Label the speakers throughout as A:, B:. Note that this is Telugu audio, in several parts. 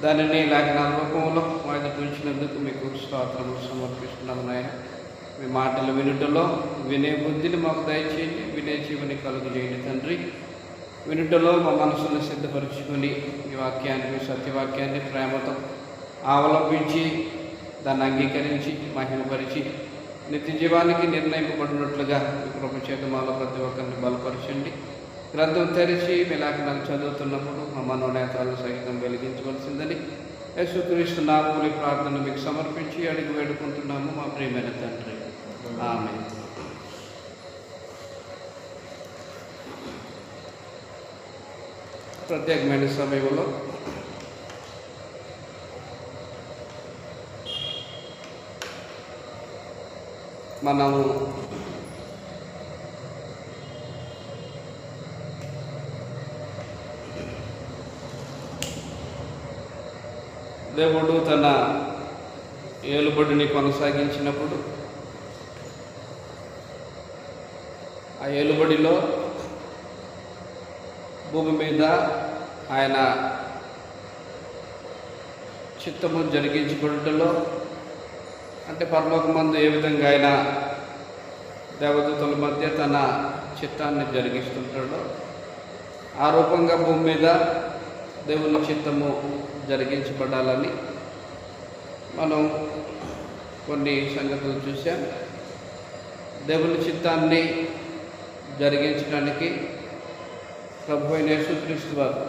A: దానిని లేఖన రూపంలో మా ఎదుట ఉంచినందుకు మీకు స్తోత్రములు సమర్పిస్తున్నాము నాయన. మీ మాటలు వినుటలో వినే బుద్ధిని మాకు దయచేయండి, వినే జీవుని కలుగు చేయండి తండ్రి. వినుటలో మా మనసును సిద్ధపరుచుకొని ఈ వాక్యాన్ని, మీ సత్యవాక్యాన్ని ప్రేమతో అవలంబించి దాన్ని అంగీకరించి మహిమపరిచి నిత్య జీవానికి నిర్ణయింపబడినట్లుగా మీ కృప చేత మాలో ప్రతి ఒక్కరిని బలపరచండి. గ్రంథం తెరిచి మీ లేఖనాలు చదువుతున్నప్పుడు మా మనోనేతాలను సహితం వెలిగించవలసిందని యేసుక్రీస్తు నామములో ఈ ప్రార్థన మీకు సమర్పించి అడిగి వేడుకుంటున్నాము మా ప్రియమైన తండ్రి. ఆమేన్. ప్రత్యేకమైన సమయంలో మనము దేవుడు తన ఏలుబడిని కొనసాగించినప్పుడు ఆ ఏలుబడిలో భూమి మీద ఆయన చిత్తము జరిగించబడుటలో, అంటే పరలోకమందు ఏ విధంగా ఆయన దేవదూతల మధ్య తన చిత్తాన్ని జరిగిస్తుంటాడో ఆ రూపంగా భూమి మీద దేవుని చిత్తము జరిగించబడాలని మనం కొన్ని సంగతులు చూసాం. దేవుని చిత్తాన్ని జరిగించడానికి ప్రభు అయిన యేసుక్రీస్తు వారు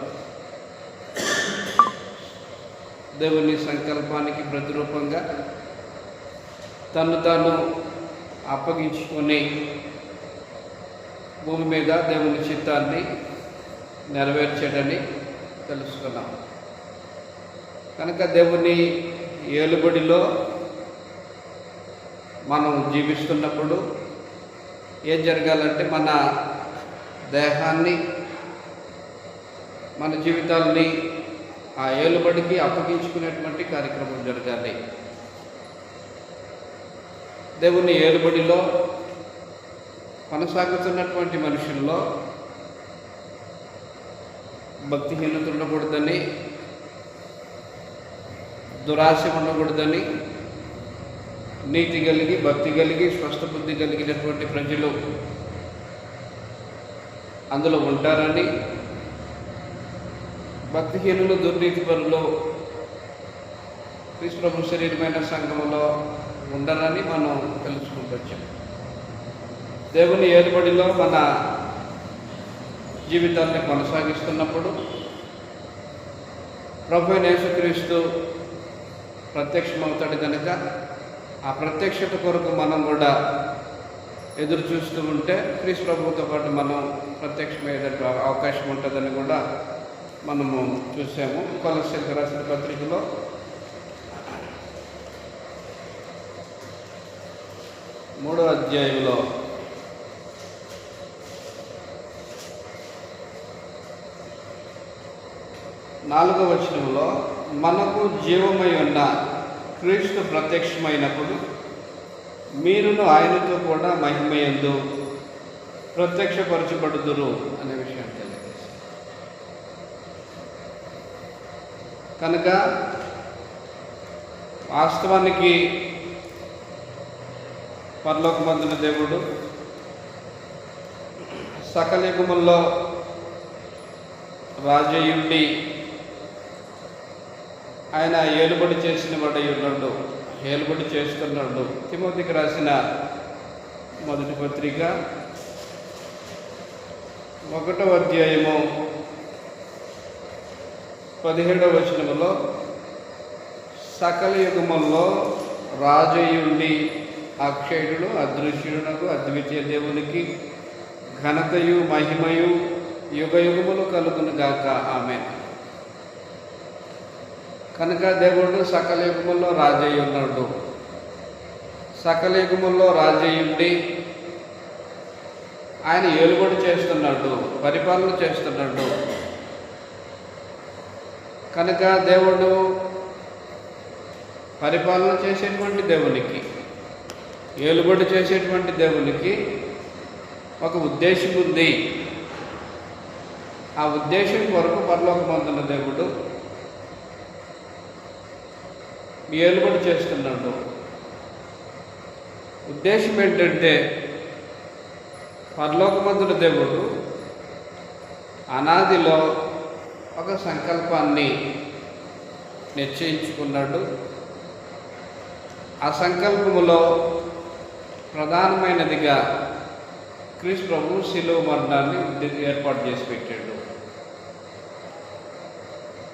A: దేవుని సంకల్పానికి ప్రతిరూపంగా తను తాను అప్పగించుకొని భూమి మీద దేవుని చిత్తాన్ని నెరవేర్చాడని తెలుసుకున్నాం. కనుక దేవుని ఏలుబడిలో మనం జీవిస్తున్నప్పుడు ఏం జరగాలంటే మన దేహాన్ని, మన జీవితాలని ఆ ఏలుబడికి అప్పగించుకునేటువంటి కార్యక్రమం జరగాలి. దేవుని ఏలుబడిలో కొనసాగుతున్నటువంటి మనుషుల్లో భక్తిహీనత ఉండకూడదని, దురాశ ఉండకూడదని, నీతి కలిగి, భక్తి కలిగి, స్వస్థ బుద్ధి కలిగినటువంటి ప్రజలు అందులో ఉంటారని, భక్తిహీనులు, దుర్నీతి పరులు క్రీస్తు ప్రభు శరీరమైన సంఘంలో ఉండరని మనం తెలుసుకుంటూ వచ్చాం. దేవుని ఏలుబడిలో మన జీవితాన్ని కొనసాగిస్తున్నప్పుడు ప్రభు యేసుక్రీస్తు ప్రత్యక్షమవుతాడు కనుక ఆ ప్రత్యక్షత కొరకు మనం కూడా ఎదురు చూస్తూ ఉంటే క్రీస్తు ప్రభువుతో పాటు మనం ప్రత్యక్షమయ్యే అవకాశం ఉంటుందని కూడా మనము చూసాము. కొలస్సీలకు రాసిన పత్రికలో 3వ అధ్యాయంలో 4వ వచనంలో మనకు జీవమై ఉన్న క్రీస్తు ప్రత్యక్షమైనప్పుడు మీరును ఆయనతో కూడా మహిమయందు ప్రత్యక్షపరచబడుదురు అనే విషయం తెలియజేస్తారు. కనుక వాస్తవానికి పరలోకమందున దేవుడు సకల యుగముల్లో రాజయుండి ఆయన ఏలుబడి చేసిన వాడై ఉన్నాడు, ఏలుబడి చేస్తున్నాడు. తిమోతికి రాసిన మొదటి పత్రిక 1వ అధ్యాయము 17వ వచనములో సకల యుగముల్లో రాజయుండి అక్షయుడు, అదృశ్యుడునకు అద్వితీయ దేవునికి ఘనతయు మహిమయు యుగయుగములు కలుగును గాక. ఆమేన్. కనుక దేవుడు సకల యుగముల్లో రాజయ్య ఉన్నాడు. సకల యుగముల్లో రాజయ్యుండి ఆయన ఏలుబడి చేస్తున్నాడు, పరిపాలన చేస్తున్నాడు. కనుక దేవుడు పరిపాలన చేసేటువంటి దేవునికి, ఏలుబడి చేసేటువంటి దేవునికి ఒక ఉద్దేశం ఉంది. ఆ ఉద్దేశం కొరకు పరలోకమందున్న దేవుడు ఏలుబడి చేస్తున్నాడు. ఉద్దేశం ఏంటంటే పరలోకమందున దేవుడు అనాదిలో ఒక సంకల్పాన్ని నిశ్చయించుకున్నాడు. ఆ సంకల్పములో ప్రధానమైనదిగా క్రీస్తు ప్రభు శిలువ మరణాన్ని ఏర్పాటు చేసి పెట్టాడు.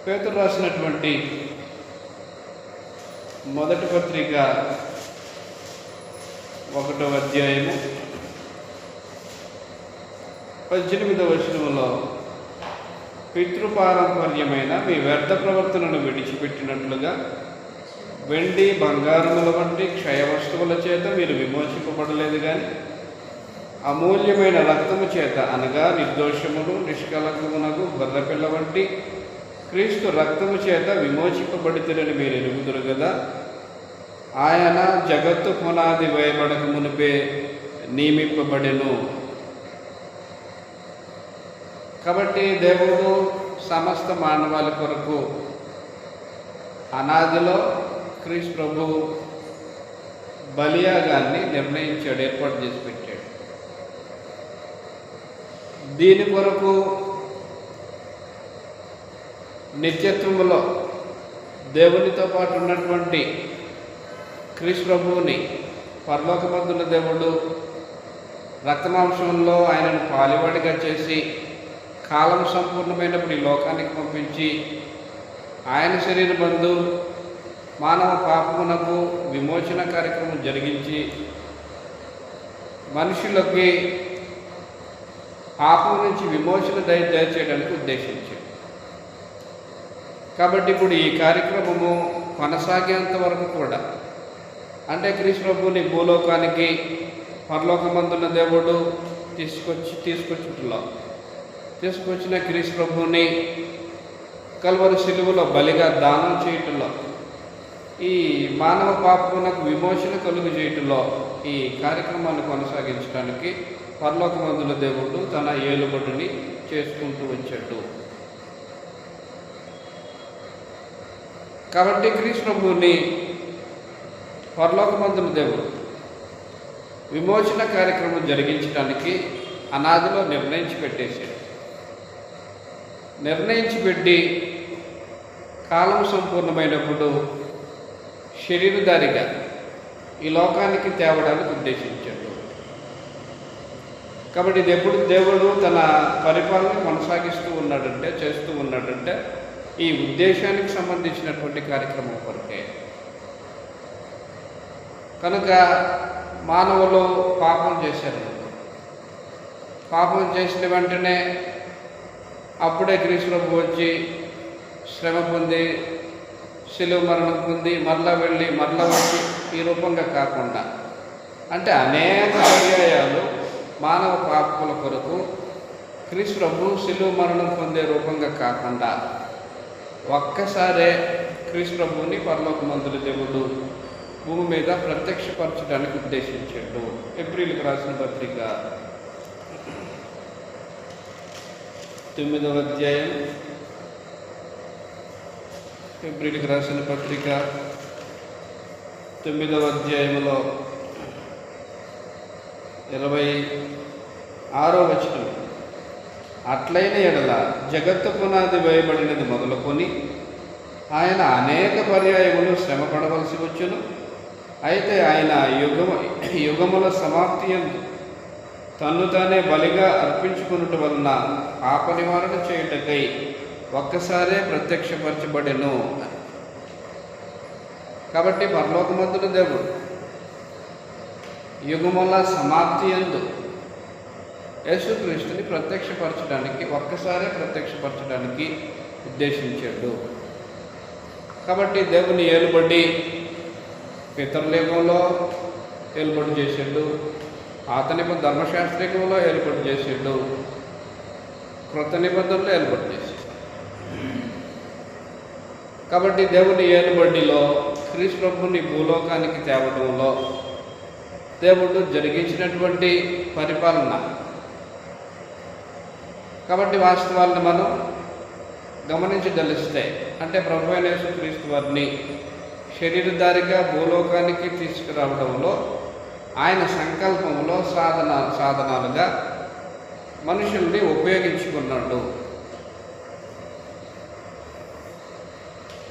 A: పేతురు రాసినటువంటి మొదటి పత్రిక 1వ అధ్యాయము 18వ వచనములో, పితృపారంపర్యమైన మీ వ్యర్థ ప్రవర్తనను విడిచిపెట్టినట్లుగా వెండి బంగారముల వంటి క్షయ వస్తువుల చేత మీరు విమోచింపబడలేదు, కానీ అమూల్యమైన రక్తము చేత, అనగా నిర్దోషములు నిష్కలంకమునకు గొర్రెపిల్ల వంటి క్రీస్తు రక్తము చేత విమోచింపబడితేనని మీరు ఎరుగుదురు కదా. ఆయన జగత్తు పునాది వేయబడక మునిపే నియమింపబడెను. కాబట్టి దేవుడు సమస్త మానవాళి కొరకు అనాదిలో క్రీస్తు ప్రభు బలియాగాన్ని నిర్ణయించాడు, ఏర్పాటు చేసి పెట్టాడు. దీని కొరకు నిత్యత్వములో దేవునితో పాటు ఉన్నటువంటి క్రీస్తు ప్రభువుని పరలోకమందున దేవుడు రక్తమాంసంలో ఆయనను పాలివాడిగా చేసి కాలం సంపూర్ణమైనప్పుడు ఈ లోకానికి పంపించి ఆయన శరీరమందు మానవ పాపమునకు విమోచన కార్యక్రమం జరిగించి మనుషులకి పాపం నుంచి విమోచన దయచేయడానికి ఉద్దేశించాడు. కాబట్టి ఇప్పుడు ఈ కార్యక్రమము కొనసాగేంత వరకు కూడా, అంటే క్రీస్తు ప్రభువుని భూలోకానికి పరలోకమందున్న దేవుడు తీసుకొచ్చిన క్రీస్తు ప్రభువుని కల్వరి శిలువలో బలిగా దానం చేయటంలో, ఈ మానవ పాపమునకు విమోచన కలుగు చేయటంలో ఈ కార్యక్రమాన్ని కొనసాగించడానికి పరలోకమందుల దేవుడు తన ఏలుబడిని చేసుకుంటూ వచ్చాడు. కాబట్టి క్రీస్తు ప్రభువుని పరలోకమందున దేవుడు విమోచన కార్యక్రమం జరిగించడానికి అనాదిలో నిర్ణయించి పెట్టి కాలం సంపూర్ణమైనప్పుడు శరీరధారిగా ఈ లోకానికి తేవడానికి ఉద్దేశించాడు. కాబట్టి ఇది ఎప్పుడు దేవుడు తన పరిపాలన చేస్తూ ఉన్నాడంటే ఈ ఉద్దేశానికి సంబంధించినటువంటి కార్యక్రమం కొరకే. కనుక మానవులు పాపం చేశారు. పాపం చేసిన వెంటనే అప్పుడే క్రీస్తు ప్రభు వచ్చి శ్రమ పొంది శిలువ మరణం పొంది మరలా వచ్చి ఈ రూపంగా కాకుండా, అంటే అనేక పర్యాయాలు మానవ పాపముల కొరకు క్రీస్తు ప్రభు శిలువ మరణం పొందే రూపంగా కాకుండా ఒక్కసారే క్రీస్తు ప్రభువుని పరలోకమందుల దేవుడు భూమి మీద ప్రత్యక్షపరచడానికి ఉద్దేశించాడు. ఏప్రిల్కి రాసిన పత్రిక 9వ అధ్యాయం, ఏప్రిల్కి రాసిన పత్రిక 9వ అధ్యాయంలో 26వ వచనం, అట్లైన ఎడల జగత్తు పునాది వేయబడినది మొదలుకొని ఆయన అనేక పర్యాయములు శ్రమ పడవలసి వచ్చును. అయితే ఆయన యుగముల సమాప్తి యందు తన్ను తానే బలిగా అర్పించుకున్నట వలన పాప నివారణ చేయుటకై ఒక్కసారే ప్రత్యక్షపరచబడెను. కాబట్టి పరలోకమందున దేవుడు యుగముల సమాప్తి యందు యేసుక్రీస్తుని ఒక్కసారే ప్రత్యక్షపరచడానికి ఉద్దేశించాడు. కాబట్టి దేవుని ఏలుబడి పితరులేఖంలో ఏలుబడి చేసాడు, పాత నిబంధన ధర్మశాస్త్రీకంలో ఏలుబడి చేసాడు, క్రొత్త నిబంధనలో ఏలుబడి చేశాడు. కాబట్టి దేవుని ఏలుబడిలో క్రీస్తు ప్రభుని భూలోకానికి తేవడంలో దేవుడు జరిగించినటువంటి పరిపాలన. కాబట్టి వాస్తవాలను మనం గమనించదలిస్తే, అంటే ప్రభు అయిన యేసుక్రీస్తు వారిని శరీరధారిగా భూలోకానికి తీసుకురావడంలో ఆయన సంకల్పంలో సాధనాలుగా మనుషుల్ని ఉపయోగించుకున్నాడు.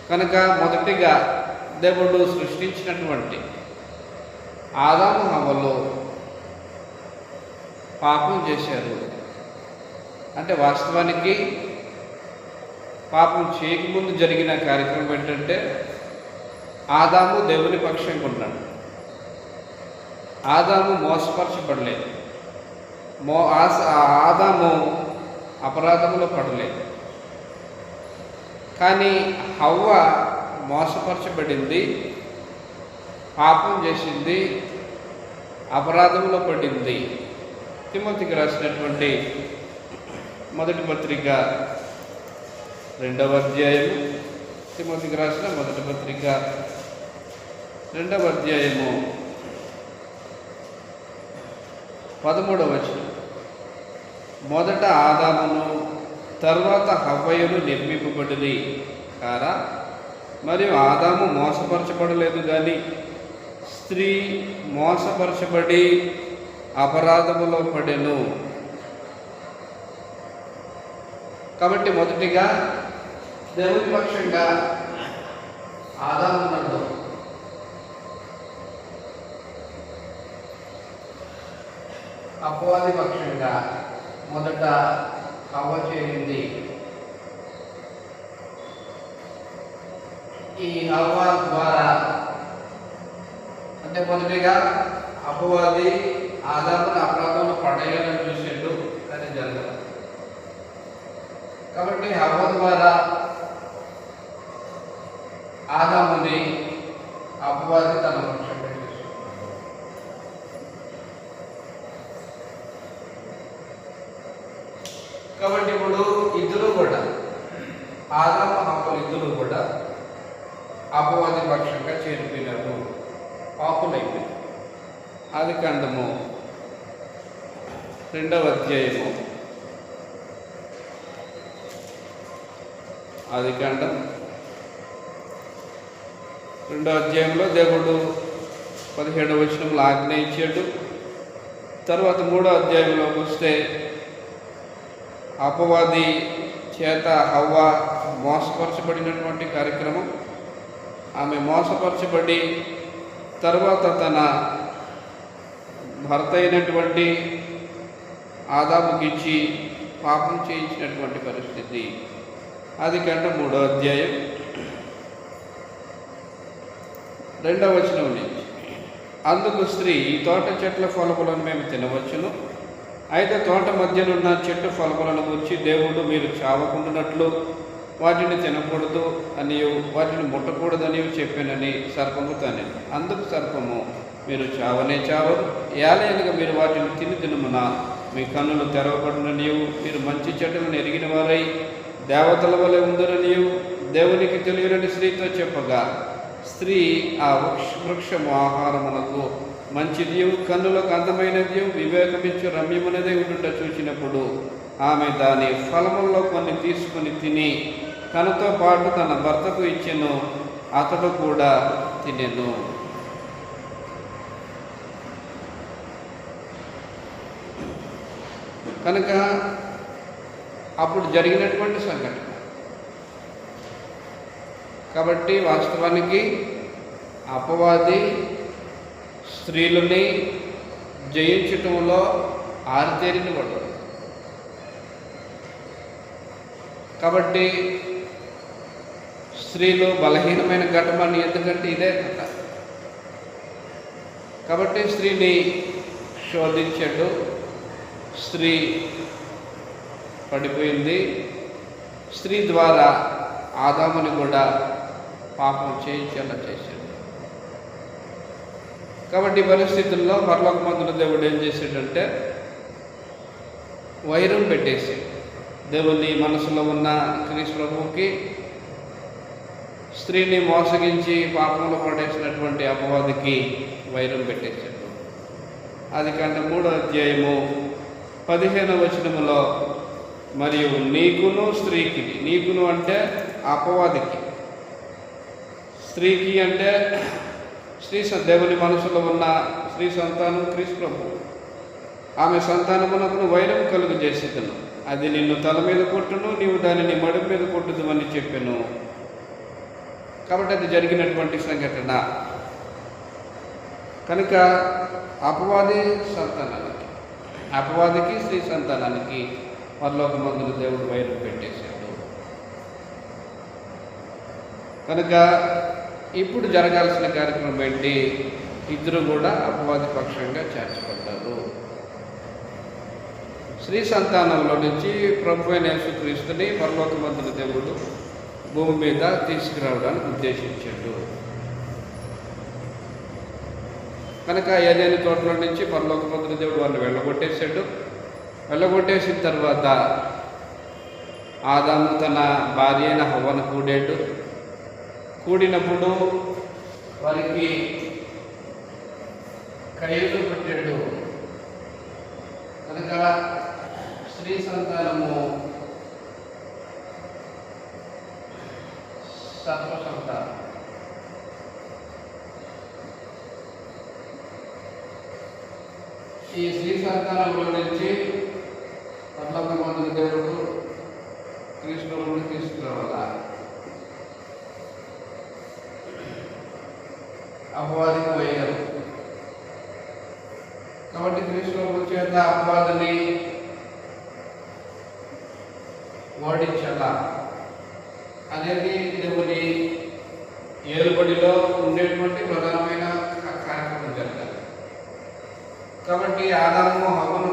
A: కనుక మొదటిగా దేవుడు సృష్టించినటువంటి ఆదాము హవ్వలు పాపం చేశారు. అంటే వాస్తవానికి పాపం చేయకముందు జరిగిన కార్యక్రమం ఏంటంటే ఆదాము దేవుని పక్షంగా ఉన్నాడు. ఆదాము మోసపరచబడలేదు. ఆదాము అపరాధంలో పడలేదు. కానీ హవ్వ మోసపరచబడింది, పాపం చేసింది, అపరాధంలో పడింది. తిమోతికి రాసినటువంటి మొదటి పత్రిక 2వ అధ్యాయము, తిమోతికి రాసిన మొదటి పత్రిక 2వ అధ్యాయము 13వ వచనం, మొదట ఆదామును తర్వాత హవ్వయును నిర్మింపబడినది కారా, మరియు ఆదాము మోసపరచబడలేదు కానీ స్త్రీ మోసపరచబడి అపరాధములో పడెను. కాబట్టి మొదటిగా దేవుని పక్షంగా ఆదాము ఉన్నాడు. అపవాది పక్షంగా మొదట హవ్వ చేరింది. ఈ హవ్వ ద్వారా అంటే మొదటిగా అపవాది ఆదామును అపరాధంలో పడేయాలని చూసాడు, కానీ జరగదు. కాబట్టి హవ్వ ద్వారా ఆదాముని అపవాది తన పక్షంగా చేశాడు. కాబట్టి ఇప్పుడు ఇద్దరు కూడా ఆదాము హవ్వలు ఇద్దరు కూడా అపవాది పక్షంగా చేరిపోయినారు, పాపులైపోయినారు. ఆదికాండము 2వ అధ్యాయము, ఆదికాండం 2వ అధ్యాయంలో దేవుడు 17వ వచనంలో ఆజ్ఞ ఇచ్చాడు. తర్వాత 3వ అధ్యాయంలోకి వస్తే అపవాది చేత హవ్వ మోసపరచబడినటువంటి కార్యక్రమం. ఆమె మోసపరచబడి తర్వాత తన భర్త అయినటువంటి ఆదాముకి ఇచ్చి పాపం చేయించినటువంటి పరిస్థితి. ఆదికాండం 3వ అధ్యాయం 2వ వచనం నుంచి, అందుకు స్త్రీ, ఈ తోట చెట్ల ఫలములను మేము తినవచ్చును, అయితే తోట మధ్యనున్న చెట్టు ఫలములను గురించి దేవుడు మీరు చావకుండానట్లు వాటిని తినకూడదు అనియు వాటిని ముట్టకూడదని చెప్పానని సర్పముతో అనేది. అందుకు సర్పము, మీరు చావనే చావరు, ఏలయనగా మీరు వాటిని తినుమున మీ కన్నులు తెరవబడుననియు మీరు మంచి చెట్టులను ఎరిగిన వారై దేవతల వలె ఉందరనియు దేవునికి తెలియని స్త్రీతో చెప్పగా, స్త్రీ ఆ వృక్షము ఆహారమునకు మంచిది, కన్నులకు అందమైనది, వివేకమిచ్చు రమ్యమునదే ఉండుట చూచినప్పుడు ఆమె దాని ఫలముల్లో కొన్ని తీసుకుని తిని తనతో పాటు తన భర్తకు ఇచ్చెను, అతడు కూడా తినెను. కనుక అప్పుడు జరిగినటువంటి సంఘటన. కాబట్టి వాస్తవానికి అపవాది స్త్రీలని జయించటంలో ఆరితేరిన పడ్డాడు. కాబట్టి స్త్రీలు బలహీనమైన ఘటమని, ఎందుకంటే ఇదే కథ. కాబట్టి స్త్రీని శోధించాడు, స్త్రీ పడిపోయింది, స్త్రీ ద్వారా ఆదాముని కూడా పాపం చేయించేలా చేశాడు. కాబట్టి పరిస్థితుల్లో పరలోకమందున దేవుడు ఏం చేశాడంటే వైరం పెట్టేసి, దేవుని మనసులో ఉన్న క్రీస్తు ప్రభువుకి స్త్రీని మోసగించి పాపంలో పడేసినటువంటి అపవాదికి వైరం పెట్టేశాడు. ఆదికాండం 3వ అధ్యాయము 15వ వచనములో, మరియు నీకును స్త్రీకి, నీకును అంటే అపవాదికి, స్త్రీకి అంటే దేవుని మనసులో ఉన్న స్త్రీ సంతానం క్రీస్తు ప్రభు. ఆమె సంతానమునకు వైరం కలుగు చేసేదను, అది నిన్ను తల మీద కొట్టును, నీవు దానిని మడుపు మీద కొట్టుదు అని చెప్పాను. కాబట్టి అది జరిగినటువంటి సంఘటన. కనుక అపవాదికి స్త్రీ సంతానానికి పరలోకమందున దేవుడు వైరం పెట్టేశాడు. కనుక ఇప్పుడు జరగాల్సిన కార్యక్రమం ఏంటి? ఇద్దరు కూడా అపవాది పక్షంగా చేర్చబడ్డారు. స్త్రీ సంతానంలో నుంచి ప్రభు అయిన యేసుక్రీస్తుని పరలోకమందున దేవుడు భూమి మీద తీసుకురావడానికి ఉద్దేశించాడు. కనుక ఏదైనా తోటలో నుంచి పరలోకమందున దేవుడు వాళ్ళని వెళ్ళగొట్టేసిన తర్వాత ఆదాము తన భార్య అయిన హవ్వను కూడినప్పుడు వారికి కయ్యలు పుట్టాడు. కనుక స్త్రీ సంతానము సర్వ సంతానం. ఈ స్త్రీ సంతానంలో నుంచి పరలోకమందున దేవుడు క్రీస్తుని తీసుకురావాల. అపవాదికి వైరం. కాబట్టి క్రీస్తు చేత అపవాదిని ఓడించాలా అనేది దేవుని ఏలుబడిలో ఉండేటువంటి ప్రధానమైన కార్యక్రమం జరగాలి. కాబట్టి ఆదాము హవ్వను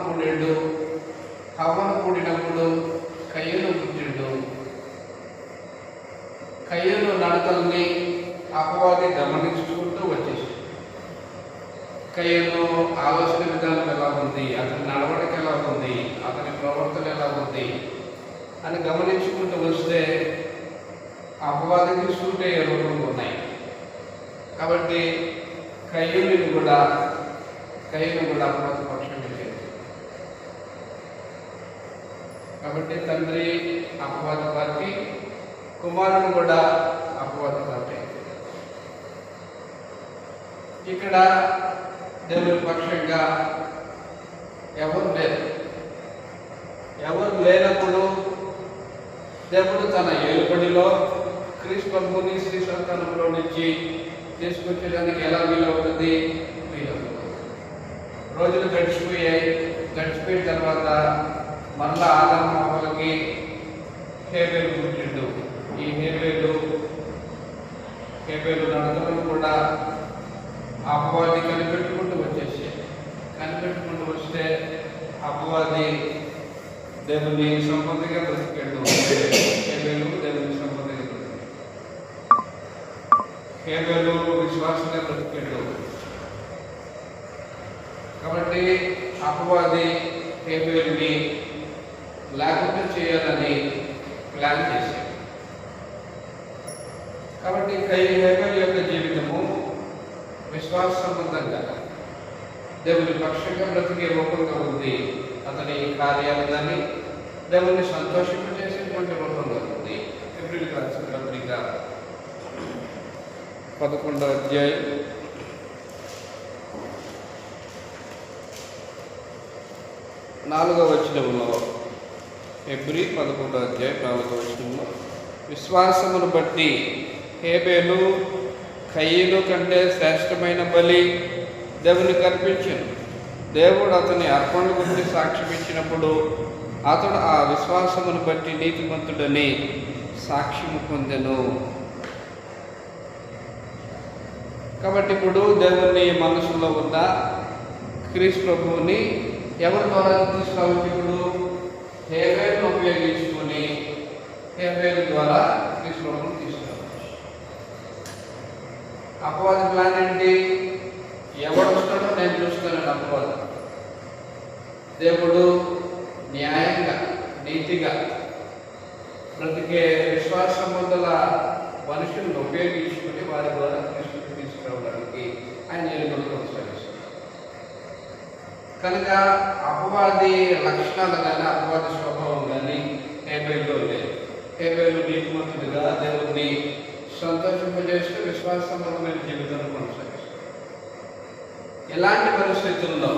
A: కూడినప్పుడు కయ్యను పుట్టిండు. కయ్యను నడకల్ని అపవాది గమనించుకుంటూ వచ్చేసి కయ్యను ఆలోచన విధానం ఎలా ఉంది, అతని నడవడిక ఎలా ఉంది, అతని ప్రవర్తన ఎలా ఉంది అని గమనించుకుంటూ వస్తే అపవాదికి సూట్ అయ్యే రూపంలో ఉన్నాయి. కాబట్టి కయ్యను కూడా అపవాది పక్షంగా లేదు. కాబట్టి తండ్రి అపవాది పార్టీ, కుమారుడు కూడా అపవాది పార్టీ. ఇక్కడ దేవుని పక్షంగా ఎవరు లేనప్పుడు దేవుడు తన ఏలుబడిలో క్రీస్తు ప్రభువుని స్త్రీ సంతానంలో నుంచి తీసుకొచ్చేదానికి ఎలా వీలవుతుంది? రోజులు గడిచిపోయిన తర్వాత మరలా ఆదాము హవ్వలకి హేబేలు పుట్టిండు. ఈ హేబేలు నడకలను కూడా అపవాది కనిపెట్టుకుంటూ వస్తే అపవాది దేవుని సంబంధిగా బ్రతికాడు. హేబేలు దేవుని సంబంధిగా బ్రతికాడు. హేబేలు విశ్వాసంగా బ్రతికాడు. కాబట్టి అపవాది హేబేలుని లేకుండా చేయాలని ప్లాన్ చేశాడు. కాబట్టి హేబేలు యొక్క జీవితము విశ్వాస సంబంధంగా దేవుని పక్షంగా బ్రతికే రూపంగా ఉంది. అతని కార్యాలు కానీ దేవుని సంతోషింపజేసేటువంటి రూపంగా ఉంది. ఏప్రిల్ రాసిన పత్రిక 11వ అధ్యాయం 4వ వచనంలో, ఏప్రిల్ 11వ అధ్యాయం 4వ వచనంలో, విశ్వాసమును బట్టి హేబేలు కయ్యను కంటే శ్రేష్టమైన బలి దేవునికి అర్పించాను. దేవుడు అతని అర్పణల గురించి సాక్ష్యం ఇచ్చినప్పుడు అతడు ఆ విశ్వాసమును బట్టి నీతిమంతుడని సాక్ష్యము పొందెను. కాబట్టి ఇప్పుడు దేవుని మనసులో ఉన్న క్రీస్తు ప్రభువుని ఎవరి ద్వారా తీసుకురావచ్చు? ఇప్పుడు హేబేలును ఉపయోగించుకొని హేబేలు ద్వారా క్రీస్తు ప్రభువుని తీసుకురావచ్చు. అపవాది ప్లాన్ ఏంటి? ఎవడు వస్తాడో నేను చూస్తానని అపవాది. దేవుడు న్యాయంగా నీతిగా బ్రతికే విశ్వాస సంబంధాల మనుషులను ఉపయోగించుకుని వారి ద్వారా క్రీస్తుని తీసుకురావడానికి ఆయన ఏలుబడి కొనసాగిస్తారు. కనుక అపవాది లక్షణాలు కానీ అపవాది స్వభావం కానీ హేబేలులో లేదు. హేబేలు నీతిమంతుడిగా దేవుణ్ణి సంతోషింపజేస్తూ విశ్వాస సంబంధమైన జీవితాన్ని కొనసాగిస్తారు. ఎలాంటి పరిస్థితుల్లో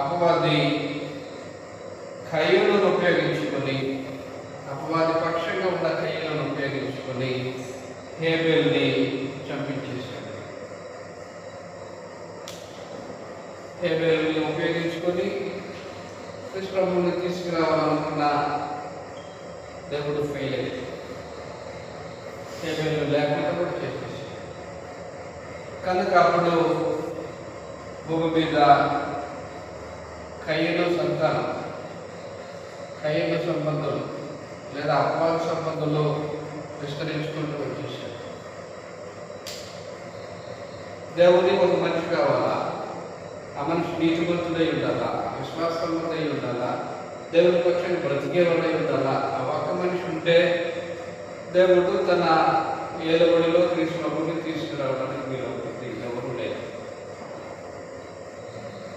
A: అపవాది కయ్యూలను ఉపయోగించుకొని, అపవాది పక్షంగా ఉన్న కయ్యూలను ఉపయోగించుకొని హేబేల్ని చంపించేశాడు. హేబేల్ని ఉపయోగించుకొని కృష్ణముని తీసుకురావాలనుకున్న దేవుడు ఫెయిల్ అయ్యాడు. హేబేలు లేకుండా కూడా చేసేసి కనుక అప్పుడు భూమి మీద కయ్యూను సంతానం, కయ్యూను సంబంధులు లేదా అపవాద సంబంధులు విస్తరించుకుంటూ వచ్చేసారు. దేవుని ఒక మనిషి కావాలా, ఆ మనిషి నీతిమంతుడై ఉండాలా, విశ్వాసవంతుడై ఉండాలా, దేవుని పక్షాన్ని బ్రతికేవాడై ఉండాలా. ఆ ఒక్క మనిషి ఉంటే దేవుడు తన ఏలుబడిలో కృష్ణుని తీసుకురావడానికి వీలవుతుంది. ఎవరు లేదు.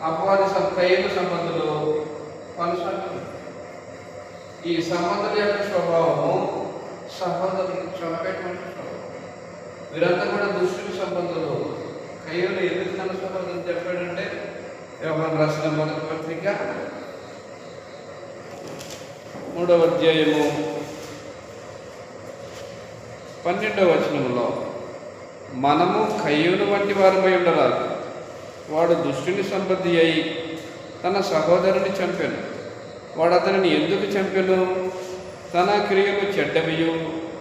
A: అపవాది కయ్యూను సంబంధులు కొనసాగుతుంది. ఈ సంబంధుల యొక్క స్వభావము సహోదరుని చంపేటువంటి స్వభావం. వీరంతా కూడా దుష్టుని సంబంధులు. కయ్యూను ఎందుకు తన సహోదరుని చెప్పాడంటే, యోహాను రాసిన మొదటి పత్రిక 3వ అధ్యాయము 12వ వచనంలో, మనము కయ్యూను వంటి వారమై ఉండరాదు. వాడు దుష్టుని సంబంధి అయి తన సహోదరుని చంపెను. వాడు అతనిని ఎందుకు చంపెను? తన క్రియలు చెడ్డవియు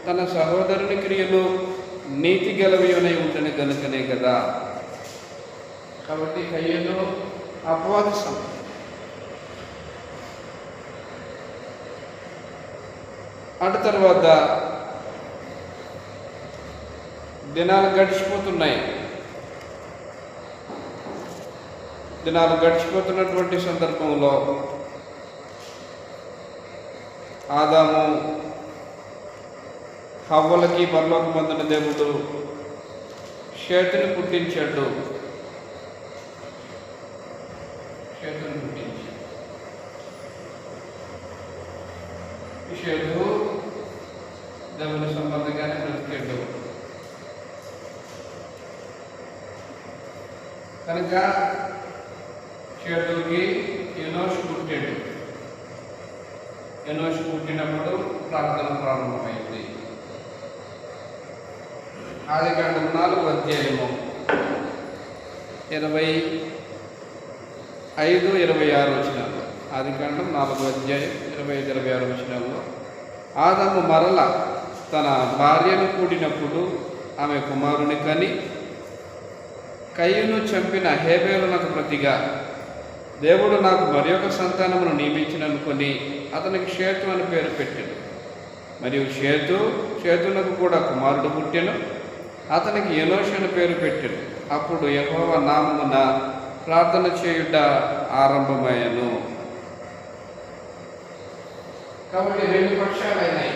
A: తన సహోదరుని క్రియలు నీతి గలవియునై ఉంటని గనుకనే కదా. కాబట్టి కయ్యూను అపవాద సంబంధి. అటు తర్వాత దినాలు గడిచిపోతున్నాయి. దినాలు గడిచిపోతున్నటువంటి సందర్భంలో ఆదాము హవ్వలకి పరలోకమందున దేవుడు షేతుని పుట్టించాడు. షేతుని పుట్టించాడు. ఈ షేతు దేవుని సంబంధంగానే బ్రతికాడు. కనుక షేతుకి ఎనోషు పుట్టాడు. ఎనోషు పుట్టినప్పుడు ప్రార్థన ప్రారంభమైంది. ఆదికాండం 4వ అధ్యాయము 25-26 వచనాలు. ఆదికాండం 4వ అధ్యాయం 25-26 వచనాల్లో, ఆదాము మరల తన భార్యను కూడినప్పుడు ఆమె కుమారుని కని, కయ్యూను చంపిన హేబేలునకు ప్రతిగా దేవుడు నాకు మరి ఒక సంతానమును నియమించిననుకొని అతనికి షేతు అని పేరు పెట్టాడు. మరియు షేతునకు కూడా కుమారుడు పుట్టెను. అతనికి ఎనోషు అని పేరు పెట్టాడు. అప్పుడు యెహోవా నామమున ప్రార్థన చేయుట ఆరంభమయ్యను. కాబట్టి 2 పక్షాలైనాయి.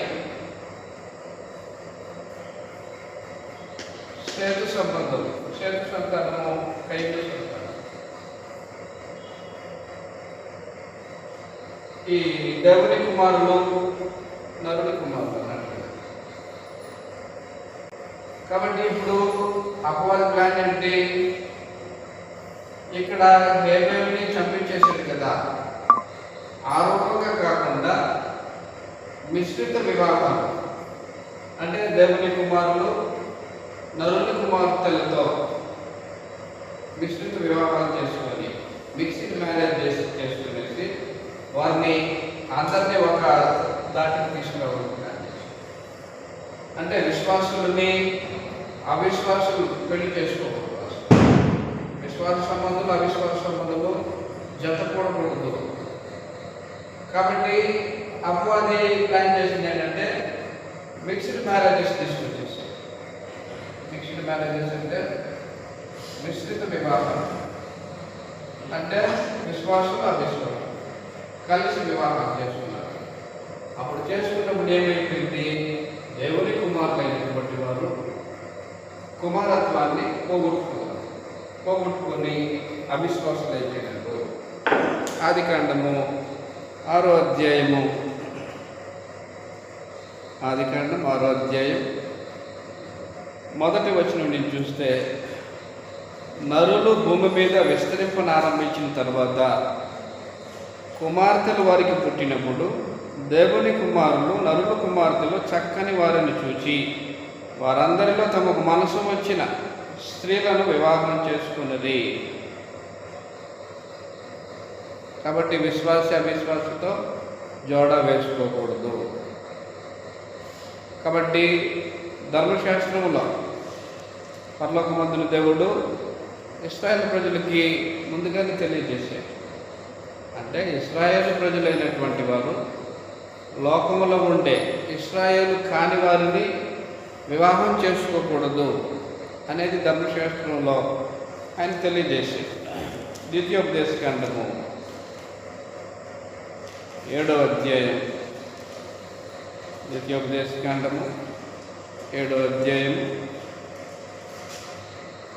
A: షేతు సంబంధం, షేతు సంతానము, కయ్యూను సంతానం. ఈ దేవుని కుమారులు నరుని కుమారులు అన్నట్టు. కాబట్టి ఇప్పుడు అపవాది ప్లాన్ ఏంటి? ఇక్కడ హేబేలుని చంపించేసాడు కదా, ఆరోపంగా కాకుండా మిశ్రిత వివాహాలు, అంటే దేవుని కుమారులు నరుని కుమార్తెలతో మిశ్రిత వివాహాలు చేసుకొని, మిక్స్డ్ మ్యారేజ్ చేసుకునేసి వారిని అందరినీ ఒక దాటికి తీసుకురావాలి. అంటే విశ్వాసులని అవిశ్వాసులు పెళ్లి చేసుకోకూడదు. విశ్వాస సంబంధులు అవిశ్వాస సంబంధులు జతకూడకూడదు. కాబట్టి అపవాది ప్లాన్ చేసింది ఏంటంటే మిక్స్డ్ మ్యారేజెస్ తీసుకొచ్చేసి. మిక్స్డ్ మ్యారేజెస్ అంటే మిశ్రిత వివాహం, అంటే విశ్వాసులు అవిశ్వాసులు కలిసి వివాహం చేసుకున్నారు. అప్పుడు చేసుకున్నప్పుడు ఏమైపోయింది? దేవుని కుమారులైనటువంటి వారు కుమారత్వాన్ని పోగొట్టుకొని అవిశ్వాసులు అయిపోయినారు. ఆదికాండము 6వ అధ్యాయము, ఆదికాండం 6వ అధ్యాయం మొదటి వచనం నుంచి చూస్తే, నరులు భూమి మీద విస్తరింపనారంభించిన తర్వాత కుమార్తెలు వారికి పుట్టినప్పుడు దేవుని కుమారులు నరుల కుమార్తెలు చక్కని వారిని చూచి వారందరిలో తమకు మనసు వచ్చిన స్త్రీలను వివాహం చేసుకున్నది. కాబట్టి విశ్వాసి అవిశ్వాసతో జోడా వేసుకోకూడదు. కాబట్టి ధర్మశాస్త్రంలో పరలోకమందున దేవుడు ఇశ్రాయేలు ప్రజలకి ముందుగానే తెలియజేశారు. అంటే ఇశ్రాయేలు ప్రజలైనటువంటి వారు లోకములో ఉండే ఇశ్రాయేలు కాని వారిని వివాహం చేసుకోకూడదు అనేది ధర్మశాస్త్రంలో ఆయన తెలియజేశారు. ద్వితీయోపదేశకాండము 7వ అధ్యాయం, ద్వితీయోపదేశకాండము 7వ అధ్యాయం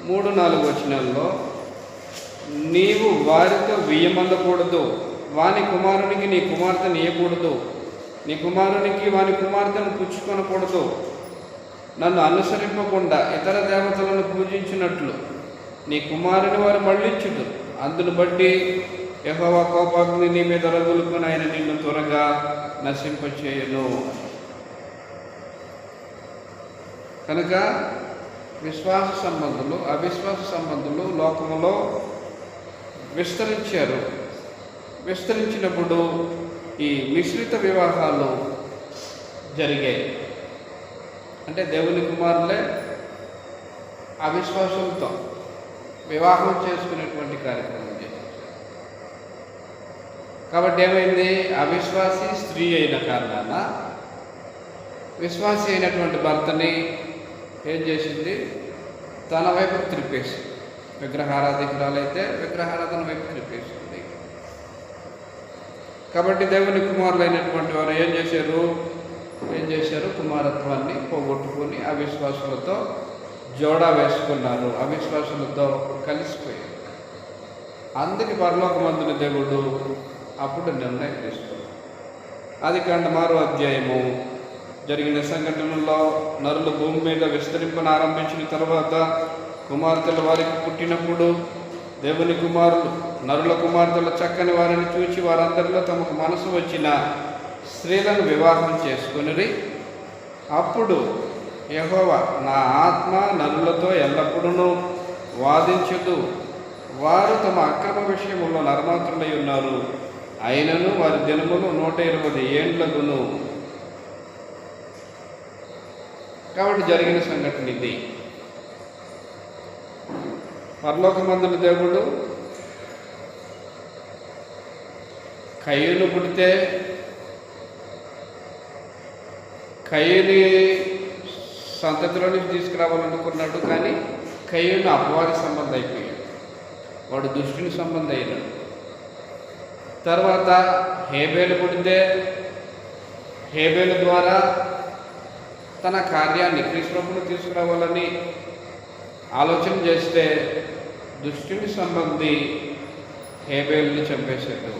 A: 3-4 వచనాల్లో, నీవు వారితో వియ్యమందకూడదు, వాని కుమారునికి నీ కుమార్తెను ఇయ్యకూడదు, నీ కుమారునికి వాని కుమార్తెను పుచ్చుకొనకూడదు, నన్ను అనుసరింపకుండా ఇతర దేవతలను పూజించినట్లు నీ కుమారుని వారు మళ్ళించుదు, అందును బట్టి యెహోవా కోపాగ్ని నీ మీద రగులుకొని ఆయన నిన్ను త్వరగా నశింపచేయును. కనుక విశ్వాస సంబంధులు అవిశ్వాస సంబంధులు లోకములో విస్తరించారు. విస్తరించినప్పుడు ఈ మిశ్రిత వివాహాలు జరిగాయి. అంటే దేవుని కుమారులే అవిశ్వాసంతో వివాహం చేసుకునేటువంటి కార్యక్రమం చేశారు. కాబట్టి ఏమైంది, అవిశ్వాసి స్త్రీ అయిన కారణాన విశ్వాసి అయినటువంటి భర్తని ఏం చేసింది, తన వైపు త్రిప్పేసింది. విగ్రహారాధికురాలైతే విగ్రహారాధన వైపు త్రిప్పేసింది. కాబట్టి దేవుని కుమారులైనటువంటి వారు ఏం చేశారు, కుమారత్వాన్ని పోగొట్టుకొని అవిశ్వాసులతో జోడా వేసుకున్నారు, అవిశ్వాసులతో కలిసిపోయారు. అందుకే పరలోకమందున దేవుడు అప్పుడు నిర్ణయం తీసుకున్నారు. ఆదికాండం 6వ అధ్యాయము, జరిగిన సంఘటనలో నరులు భూమి మీద విస్తరింపనారంభించిన తర్వాత కుమార్తెలు వారికి పుట్టినప్పుడు దేవుని కుమారులు నరుల కుమార్తెల చక్కని వారిని చూచి వారందరిలో తమకు మనసు వచ్చిన స్త్రీలను వివాహం చేసుకుని, అప్పుడు యెహోవా నా ఆత్మ నరులతో ఎల్లప్పుడూ వాదించదు, వారు తమ అక్రమ విషయములో నరమాత్రులై ఉన్నారు, అయినను వారి దినములు 120 ఏండ్లగును. కాబట్టి జరిగిన సంఘటన ఇది. పరలోకమందున దేవుడు కయ్యూను పుడితే కయ్యూని సంతతిలో నుంచి తీసుకురావాలనుకున్నాడు. కానీ కయ్యూను అపవాది సంబంధం అయిపోయాడు, వాడు దుష్టుని సంబంధం అయినాడు. తర్వాత హేబేలు పుడితే హేబేలు ద్వారా తన కార్యాన్ని క్రీస్తును తీసుకురావాలని ఆలోచన చేస్తే దుష్టుని సంబంధి హేబేలుని చంపేశాడు.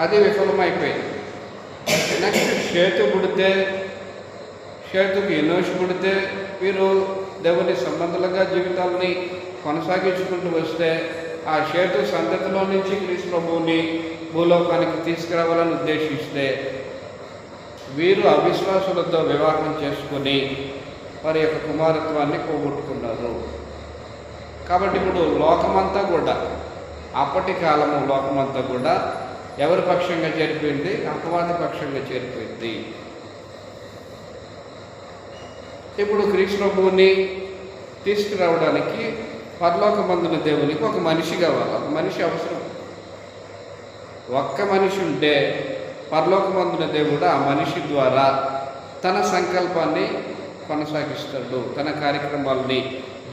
A: అది విఫలమైపోయింది. నెక్స్ట్ షేతు పుడితే షేతుకి ఎనోషు పుడితే వీరు దేవుని సంబంధాలుగా జీవితాలని కొనసాగించుకుంటూ వస్తే ఆ షేతు సంతతిలో నుంచి క్రీస్తు ప్రభువుని భూలోకానికి తీసుకురావాలని ఉద్దేశిస్తే వీరు అవిశ్వాసులతో వివాహం చేసుకొని వారి యొక్క కుమారత్వాన్ని పోగొట్టుకున్నారు. కాబట్టి ఇప్పుడు లోకమంతా కూడా, అప్పటి కాలము లోకమంతా కూడా ఎవరి పక్షంగా చేరిపోయింది, అపవాది పక్షంగా చేరిపోయింది. ఇప్పుడు క్రీస్తు ప్రభువుని తీసుకురావడానికి పరలోకమందున దేవునికి ఒక మనిషి కావాలి, ఒక మనిషి అవసరం. ఒక్క మనిషి ఉంటే పరలోకమందున దేవుడు ఆ మనిషి ద్వారా తన సంకల్పాన్ని కొనసాగిస్తాడు, తన కార్యక్రమాలని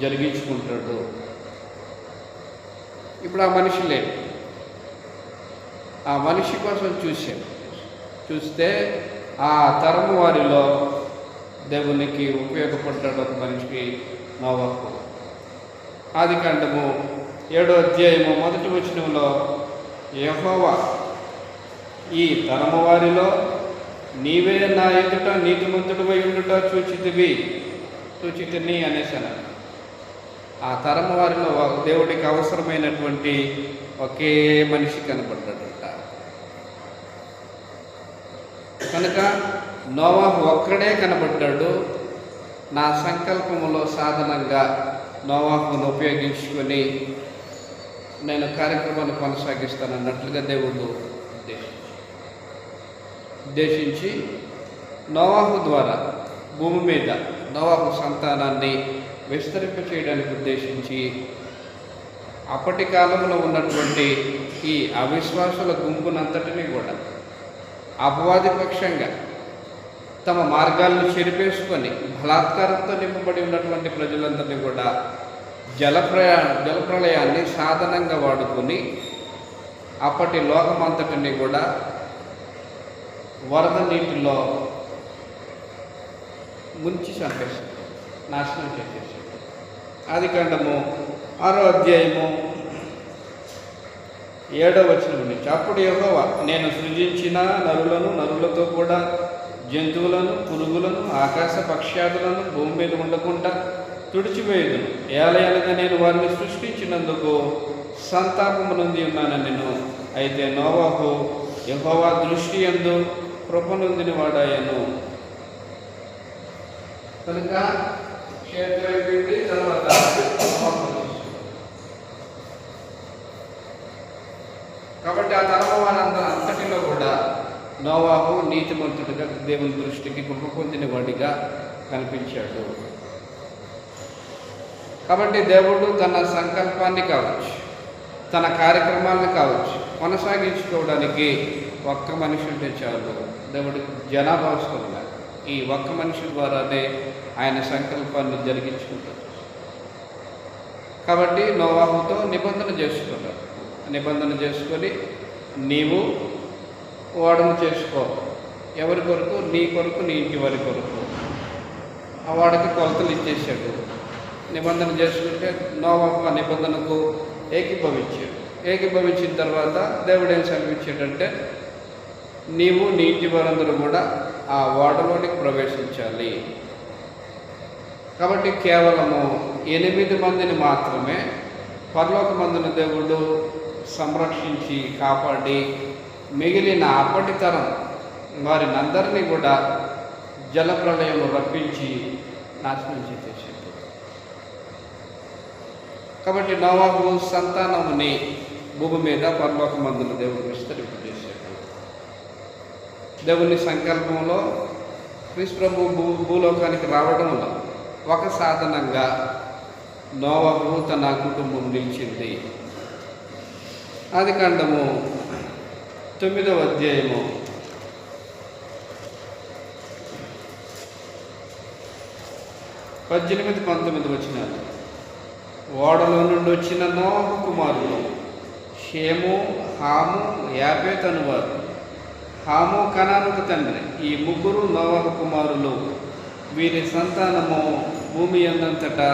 A: జరిగించుకుంటాడు. ఇప్పుడు ఆ మనిషి లేడు. ఆ మనిషి కోసం చూస్తే ఆ తరము వారిలో దేవునికి ఉపయోగపడ్డాడు ఒక మనిషికి, నోవహు. ఆదికాండము 7వ అధ్యాయము 1వ వచనంలో యెహోవా ఈ తరము వారిలో నీవే నా ఎదుట నీతిమంతుడివై ఉండుట చూచితిని అనేసాను. ఆ తరం వారిలో దేవుడికి అవసరమైనటువంటి ఒకే మనిషి కనపడ్డాడట. కనుక నోవాహు ఒక్కడే కనబడ్డాడు. నా సంకల్పములో సాధనంగా నోవాహును ఉపయోగించుకొని నేను కార్యక్రమాన్ని కొనసాగిస్తానన్నట్లుగా దేవుడు ఉద్దేశించి నోవాహు ద్వారా భూమి మీద నోవాహు సంతానాన్ని విస్తరింప చేయడానికి ఉద్దేశించి అప్పటి కాలంలో ఉన్నటువంటి ఈ అవిశ్వాసుల గుంపునంతటినీ కూడా అపవాది పక్షంగా తమ మార్గాలను చెరిపేసుకొని బలాత్కారంతో నింపబడి ఉన్నటువంటి ప్రజలందరినీ కూడా జలప్రళయాన్ని సాధనంగా వాడుకొని అప్పటి లోకమంతటిని కూడా వరద నీటిలో ముంచి చంపేశాడు, నాశనం చేసేసాడు. ఆదికాండము 6వ అధ్యాయము 7వ వచనం నుంచి, అప్పుడు యెహోవా నేను సృజించిన నరులతో కూడా జంతువులను, పురుగులను, ఆకాశ పక్ష్యాదులను భూమి మీద ఉండకుండా తుడిచివేయుదును. ఏలయనగా నేను వారిని సృష్టించినందుకు సంతాపము నొంది ఉన్నానని నేను. అయితే నోవాహు యెహోవా దృష్టి యందు కృప నొందిన వాడాయను. కనుక క్షేత్రమైపోయింది. తర్వాత కాబట్టి ఆ తరం వారంతటిలో కూడా నోవాహు నీతిమంతుడిగా దేవుని దృష్టికి కృప పొందిన వాడిగా కనిపించాడు. కాబట్టి దేవుడు తన సంకల్పాన్ని కావచ్చు, తన కార్యక్రమాలను కావచ్చు కొనసాగించుకోవడానికి ఒక్క మనిషి ఉంటే చాలు. దేవుడికి జనాభా అవసరం లేదు. ఈ ఒక్క మనిషి ద్వారానే ఆయన సంకల్పాన్ని జరిగించుకుంటారు. కాబట్టి నోవాహుతో నిబంధన చేసుకున్నారు. నిబంధన చేసుకొని నీవు వాడను చేసుకో. ఎవరి కొరకు? నీ కొరకు, నీ ఇంటి వారి కొరకు. ఆ వాడికి కొలతలు ఇచ్చేసాడు. నిబంధన చేసుకుంటే నోవాహు ఆ నిబంధనకు ఏకీభవించాడు. ఏకీభవించిన తర్వాత దేవుడు ఏం సెలవిచ్చాడంటే నీవు నీ ఇంటి వారందరూ కూడా ఆ ఓడలోనికి ప్రవేశించాలి. కాబట్టి కేవలము 8 మందిని మాత్రమే పరలోకమందున దేవుడు సంరక్షించి కాపాడి మిగిలిన అప్పటి తరం వారిని అందరినీ కూడా జలప్రళయం రప్పించి నాశనం చేసేసాడు. కాబట్టి నోవాహు సంతానముని భూమి మీద పరలోకమందున దేవుడు విస్తరింపజేశాడు. దేవుని సంకల్పంలో క్రీస్తు ప్రభు భూలోకానికి రావడంలో ఒక సాధనంగా నోవాహు తన కుటుంబం నిలిచింది. ఆదికాండము 9వ అధ్యాయము 18-19 వచనాలు. ఓడలో నుండి వచ్చిన నోవాహు కుమారులు షేము, హాము, యాఫెతు అనువారు. హాము కనానుకు తండ్రి. ఈ ముగ్గురు నోవాహు కుమారులు. వీరి సంతానము భూమి అందంతటా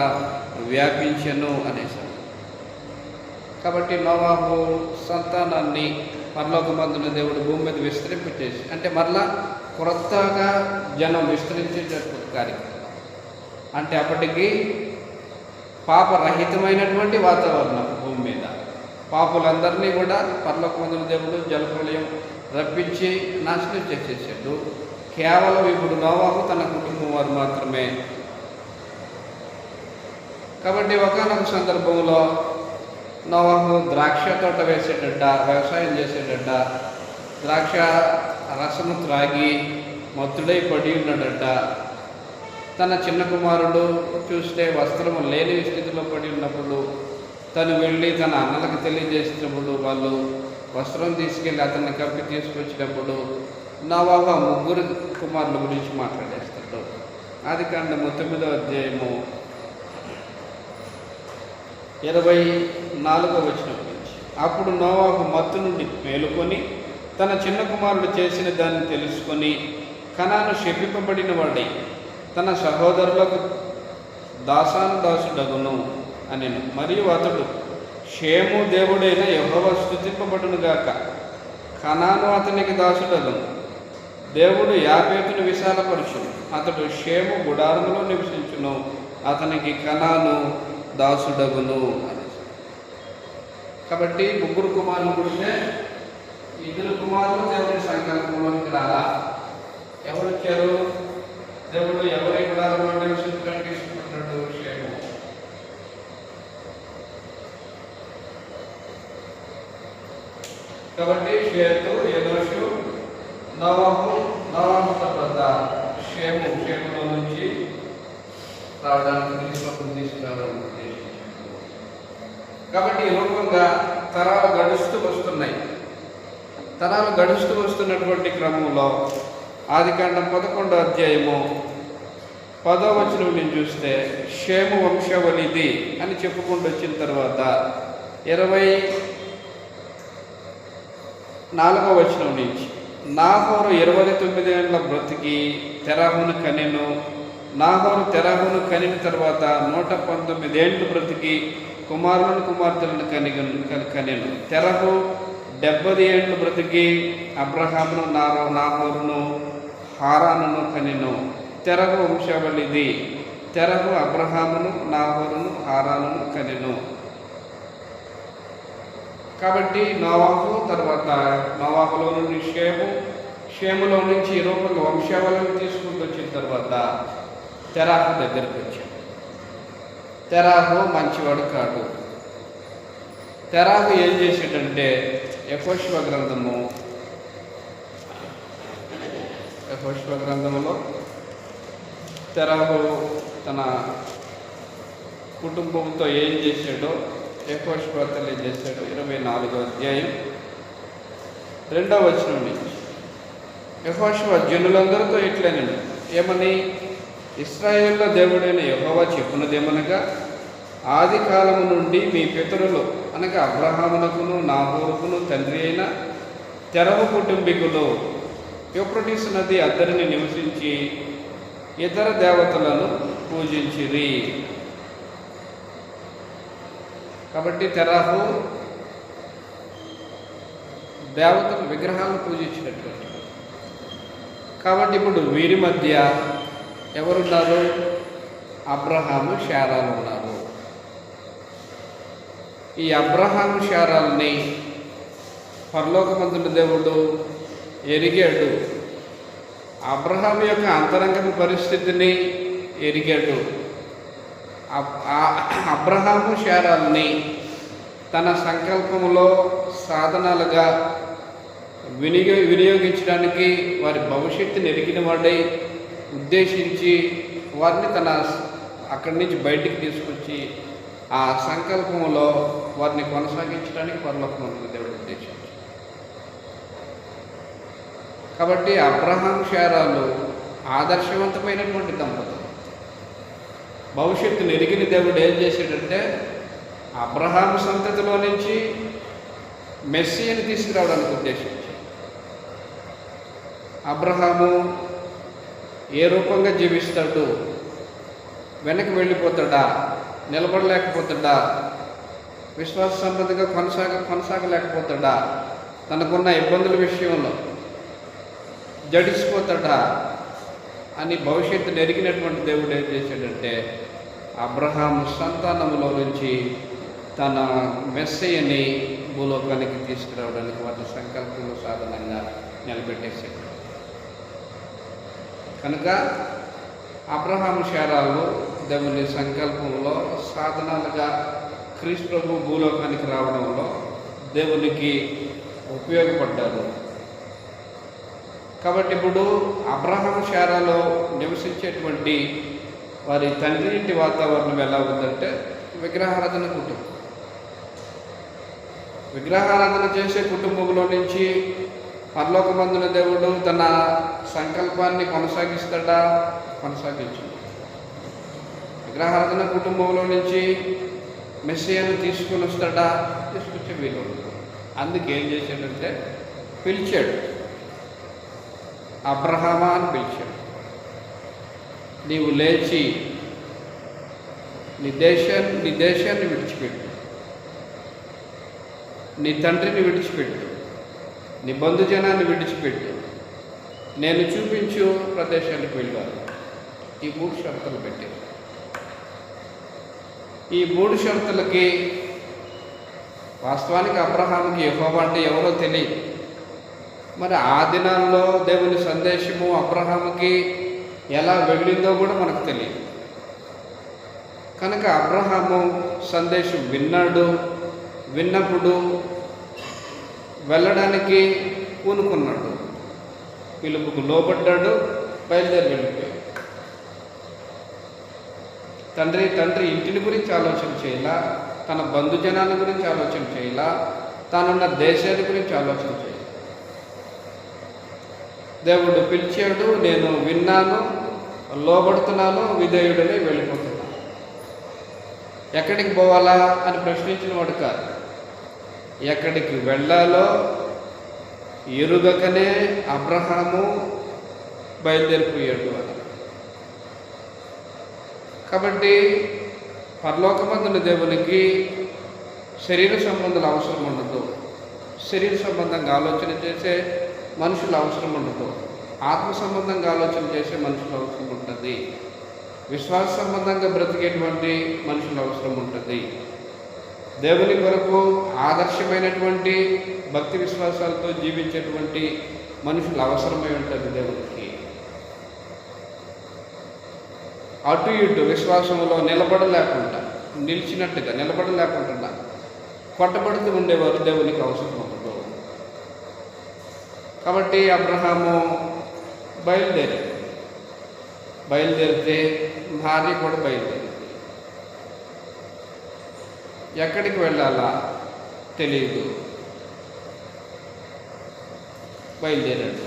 A: వ్యాపించెను అనేసారు. కాబట్టి నోవాహు సంతానాన్ని పరలోకమందున దేవుడు భూమి మీద విస్తరింపచేసి, అంటే మరలా క్రొత్తగా జనం విస్తరించేటటువంటి కార్యక్రమం. అంటే అప్పటికి పాపరహితమైనటువంటి వాతావరణం భూమి మీద. పాపులందరినీ కూడా పరలోకమందున దేవుడు జలప్రళయం రప్పించి నాశనం చేసేసాడు. కేవలం ఇప్పుడు నోవాహు తన కుటుంబం వారు మాత్రమే. కాబట్టి ఒకానొక సందర్భంలో నోవాహు ద్రాక్ష తోట వేసేటట్ట, వ్యవసాయం చేసేటట్ట, ద్రాక్ష రసము త్రాగి మత్తుడై పడి ఉన్నాడట. తన చిన్న కుమారుడు చూస్తే వస్త్రము లేని స్థితిలో పడి ఉన్నప్పుడు తను వెళ్ళి తన అన్నలకు తెలియజేసినప్పుడు వాళ్ళు వస్త్రం తీసుకెళ్ళి అతన్ని కప్పి తీసుకొచ్చినప్పుడు నోవాహు ఆ ముగ్గురు కుమారుల గురించి మాట్లాడేస్తాడు. ఆదికాండము 9వ అధ్యాయము 24వ వచనం నుంచి, అప్పుడు నోవాహు మత్తు నుండి మేలుకొని తన చిన్న కుమారుడు చేసిన దాన్ని తెలుసుకొని కనాను శపింపబడిన వాడై తన సహోదరులకు దాసుడగును అనెను. మరియు అతడు షేము దేవుడైన యెహోవా స్తుతింపబడునుగాక, కనాను అతనికి దాసుడగును. దేవుడు యాపేతును విశాలపరచును, అతడు షేము గుడారములో నివసించును, అతనికి కనాను దాసుడగును అని. కాబట్టి ముగ్గురు కుమారులు పుడితే ఇద్దరు కుమారులు దేవుడి సంకల్పంలోనికి రాలా. ఎవరు వచ్చారు? దేవుడు ఎవరి గుడారంలో నివసించడానికి ఇష్టపడ్డాడు? షేము. కాబట్టి షేతు, ఎనోషు, నోవహు తర్వాత షేములో నుంచి రావడానికి తీసుకురావడానికి. కాబట్టి ఈ రూపంగా తరాలు గడుస్తూ వస్తున్నటువంటి క్రమంలో ఆదికాండం 11వ అధ్యాయము 10వ వచనం నుంచి చూస్తే షేము వంశావళిది అని చెప్పుకుంటూ వచ్చిన తర్వాత 24వ వచనం నుంచి నాహోరు 29 ఏళ్ల బ్రతికి తెరాహును కనెను. నాహోరు తెరాహును కనిన తర్వాత 119 ఏళ్ళు బ్రతికి కుమార్తెలను కనెను. తెరహు 70 ఏళ్ళు బ్రతికి అబ్రహామును, నాహోరును, హారానును కనెను. తెరహు వంశావళిది. తెరహు అబ్రహామును, నాహోరును, హారానును కనెను. కాబట్టి నోవాహు తర్వాత నోవాహులో నుండి షేములో నుంచి ఈ రూపంగా వంశావళిని తీసుకుంటూ వచ్చిన తర్వాత తెరాహు దగ్గరికి వచ్చాడు. తెరాహు మంచివాడు కాదు. తెరాహు ఏం చేసాడంటే యెహోషువ గ్రంథములో తెరాహు తన కుటుంబంతో ఏం చేశాడో యెహోషువ తెలియజేశాడు. 24వ అధ్యాయం 2వ వచనం నుంచి యెహోషువ జనులందరితో ఇట్లనండి, ఏమని? ఇశ్రాయేళ్ల దేవుడైన యెహోవా చెప్పున్నదేమనగా, ఆది కాలము నుండి మీ పితరులు అనగా అబ్రహామునకును, నాహోరుకును తండ్రి అయిన తెరహు కుటుంబీకులు యూఫ్రటీసు నది అద్దరిని నివసించి ఇతర దేవతలను పూజించిరి. కాబట్టి తెరాహు దేవతలు విగ్రహాలను పూజించినటువంటి. కాబట్టి ఇప్పుడు వీరి మధ్య ఎవరున్నారు? అబ్రహాము, శారాలు ఉన్నారు. ఈ అబ్రహాము, శారాలని పరలోకమందున దేవుడు ఎరిగాడు. అబ్రహాము యొక్క అంతరంగ పరిస్థితిని ఎరిగాడు. అబ్రహాము, శారాలని తన సంకల్పంలో సాధనాలుగా వినియోగించడానికి వారి భవిష్యత్తుని ఎరిగిన వాడై ఉద్దేశించి వారిని అక్కడి నుంచి బయటికి తీసుకొచ్చి ఆ సంకల్పంలో వారిని కొనసాగించడానికి పరలోకమందున దేవుడు ఉద్దేశించాడు. కాబట్టి అబ్రహాం, శారాలు ఆదర్శవంతమైనటువంటి దంపతులు. భవిష్యత్తును ఎరిగిన దేవుడు ఏం చేశాడంటే అబ్రహాం సంతతిలో నుంచి మెస్సీని తీసుకురావడానికి ఉద్దేశించాడు. అబ్రహాము ఏ రూపంగా జీవిస్తాడు? వెనక్కి వెళ్ళిపోతాడా? నిలబడలేకపోతాడా? విశ్వాస సంబంధిగా కొనసాగలేకపోతాడా? తనకున్న ఇబ్బందుల విషయంలో జడిసిపోతాడా అని భవిష్యత్తును ఎరిగినటువంటి దేవుడు ఏం చేశాడంటే అబ్రహాము సంతానములో నుంచి తన మెస్సయ్యని భూలోకానికి తీసుకురావడానికి వారి సంకల్పంలో సాధనంగా నిలబెట్టేశాడు. కనుక అబ్రహాము, శారాలు దేవుని సంకల్పంలో సాధనాలుగా క్రీస్తు ప్రభు భూలోకానికి రావడంలో దేవునికి ఉపయోగపడ్డారు. కాబట్టి ఇప్పుడు అబ్రహాము, శారాలో నివసించేటువంటి వారి తండ్రి ఇంటి వాతావరణం ఎలా ఉందంటే విగ్రహారాధన కుటుంబం. విగ్రహారాధన చేసే కుటుంబంలో నుంచి పరలోకమందున దేవుడు తన సంకల్పాన్ని కొనసాగిస్తాడా? కొనసాగించు. విగ్రహారాధన కుటుంబంలో నుంచి మెస్సీయను తీసుకుని వస్తాడా? తీసుకొచ్చే వీలు. అందుకేం చేశాడంటే పిలిచాడు. అబ్రహామా అని పిలిచాడు. నీవు లేచి నీ దేశాన్ని విడిచిపెట్టు, నీ తండ్రిని విడిచిపెట్టు, నీ బంధుజనాన్ని విడిచిపెట్టు, నేను చూపించు ప్రదేశానికి వెళ్ళారు. ఈ 3 షరతులు పెట్టారు. ఈ 3 షరతులకి వాస్తవానికి అబ్రహాముకి యెహోవా అంటే ఎవరో తెలియదు. మరి ఆ దినాల్లో దేవుని సందేశము అబ్రహాముకి ఎలా వెళ్ళిందో కూడా మనకు తెలియదు. కనుక అబ్రహాము సందేశం విన్నాడు. విన్నప్పుడు వెళ్ళడానికి పూనుకున్నాడు. పిలుపుకు లోబడ్డాడు. బయలుదేరి వెళ్ళిపోయాడు. తండ్రి ఇంటిని గురించి ఆలోచన చేయాల, తన బంధుజనాల గురించి ఆలోచన చేయాల, తానున్న దేశాన్ని గురించి ఆలోచన చేయాలి. దేవుడు పిలిచాడు, నేను విన్నాను, లోబడుతున్నాను, విధేయుడని వెళ్ళిపోతున్నాను. ఎక్కడికి పోవాలా అని ప్రశ్నించిన వాడు కాదు. ఎక్కడికి వెళ్ళాలో ఎరుగకనే అబ్రహాము బయలుదేరిపోయాడు అని. కాబట్టి పరలోకమందున దేవునికి శరీర సంబంధాల అవసరం ఉండదు. శరీర సంబంధంగా ఆలోచన చేసే మనుషుల అవసరం ఉండదు. ఆత్మ సంబంధంగా ఆలోచన చేసే మనుషుల అవసరం ఉంటుంది. విశ్వాస సంబంధంగా బ్రతికేటువంటి మనుషుల అవసరం ఉంటుంది. దేవుని కొరకు ఆదర్శమైనటువంటి భక్తి విశ్వాసాలతో జీవించేటువంటి మనుషులు అవసరమై ఉంటుంది దేవునికి. అటు ఇటు విశ్వాసంలో నిలబడలేకుండా కొట్టబడుతూ ఉండేవారు దేవునికి అవసరం ఉండదు. కాబట్టి అబ్రహాము బయలుదేరితే భార్య కూడా బయలుదేరింది. ఎక్కడికి వెళ్ళాలా తెలియదు. బయలుదేరాడు.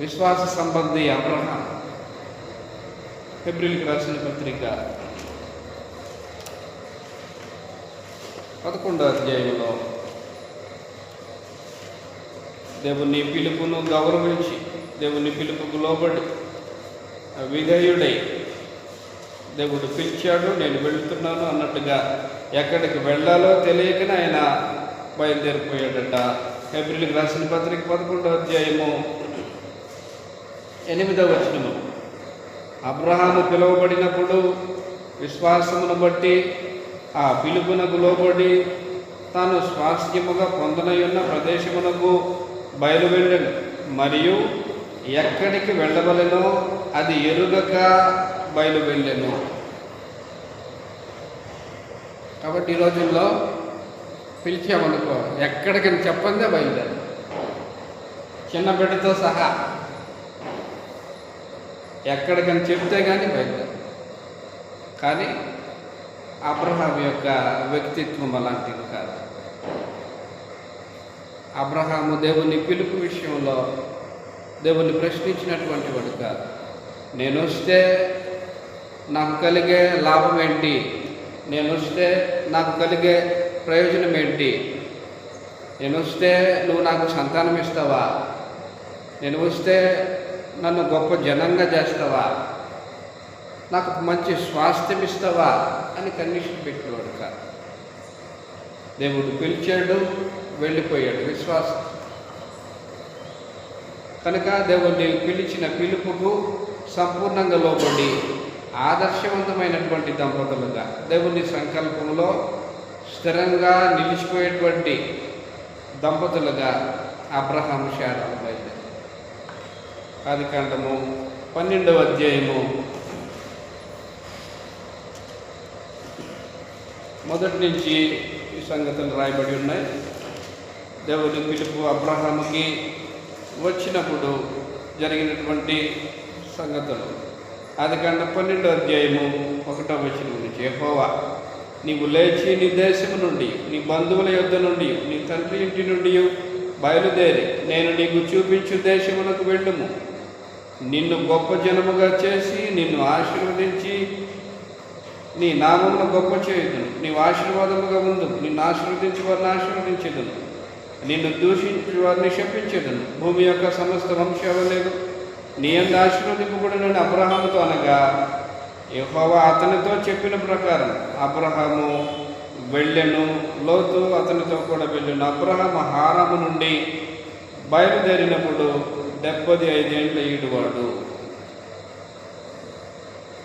A: విశ్వాస సంబంధి అబ్రహాం. హెబ్రీయులకు రాసిన పత్రిక 11వ అధ్యాయంలో దేవుని పిలుపును గౌరవించి, దేవుని పిలుపుకు లోబడి విధేయుడై, దేవుడు పిలిచాడు, నేను వెళుతున్నాను అన్నట్టుగా ఎక్కడికి వెళ్ళాలో తెలియకనే ఆయన బయలుదేరిపోయాడట. హెబ్రీయులకు రాసిన పత్రిక 11వ అధ్యాయము 8వ వచనము. అబ్రహాము పిలువబడినప్పుడు విశ్వాసమును బట్టి ఆ పిలుపునకు లోబడి తాను స్వాస్థ్యముగా పొందనయున్న ప్రదేశమునకు బయలువెళ్ళను, మరియు ఎక్కడికి వెళ్ళవలెనో అది ఎరుగక బయలువెళ్ళెను. కాబట్టి ఈ రోజుల్లో పిలిచామనుకో, ఎక్కడికని చెప్పందే బయలుదేరు, చిన్న బిడ్డతో సహా ఎక్కడికని చెప్తే కానీ బయలుదేరు. కానీ అబ్రహాం యొక్క వ్యక్తిత్వం అలాంటిది కాదు. అబ్రహాము దేవుని పిలుపు విషయంలో దేవుని ప్రశ్నించినటువంటి వాడు కాదు. నేను వస్తే నాకు కలిగే లాభం ఏంటి, నేను వస్తే నాకు కలిగే ప్రయోజనం ఏంటి, నేను వస్తే నువ్వు నాకు సంతానం ఇస్తావా, నేను వస్తే నన్ను గొప్ప జనంగా చేస్తావా, నాకు మంచి స్వాస్థ్యం ఇస్తావా అని కండిషన్ పెట్టేవాడు కాదు. దేవుడు పిలిచాడు, వెళ్ళిపోయాడు. విశ్వాసం. కనుక దేవుడిని పిలిచిన పిలుపుకు సంపూర్ణంగా లోబడి ఆదర్శవంతమైనటువంటి దంపతులుగా దేవుని సంకల్పంలో స్థిరంగా నిలిచిపోయేటువంటి దంపతులుగా అబ్రహాము శారాలు బయలుదేరారు. ఆదికాండము 12వ అధ్యాయము మొదటి నుంచి ఈ సంగతులు రాయబడి ఉన్నాయి. దేవుని పిలుపు అబ్రహాముకి వచ్చినప్పుడు జరిగినటువంటి సంగతులు. ఆదికాండం 12వ అధ్యాయము 1వ వచనం నుంచి. యెహోవా, నీవు లేచి నీ దేశము నుండి, నీ బంధువుల యొద్ద నుండి, నీ తండ్రి ఇంటి నుండి బయలుదేరి నేను నీకు చూపించు దేశమునకు వెళ్ళుము. నిన్ను గొప్ప జనముగా చేసి నిన్ను ఆశీర్వదించి నీ నామమును గొప్ప చేయుదును. నీవు ఆశీర్వాదముగా ఉండు. నిన్ను ఆశీర్వదించి వారిని ఆశీర్వదించేదను, నిన్ను దూషించి వారిని శపించేదను. భూమి యొక్క సమస్త వంశావళులు నీ యందు ఆశీర్వదింపబడిన అబ్రహాముతో అనగా యెహోవా అతనితో చెప్పిన ప్రకారం అబ్రహాము వెళ్ళెను. లోతు అతనితో కూడా వెళ్ళెను. అబ్రహాము హారాము నుండి బయలుదేరినప్పుడు 75 ఏండ్ల ఈడువాడు.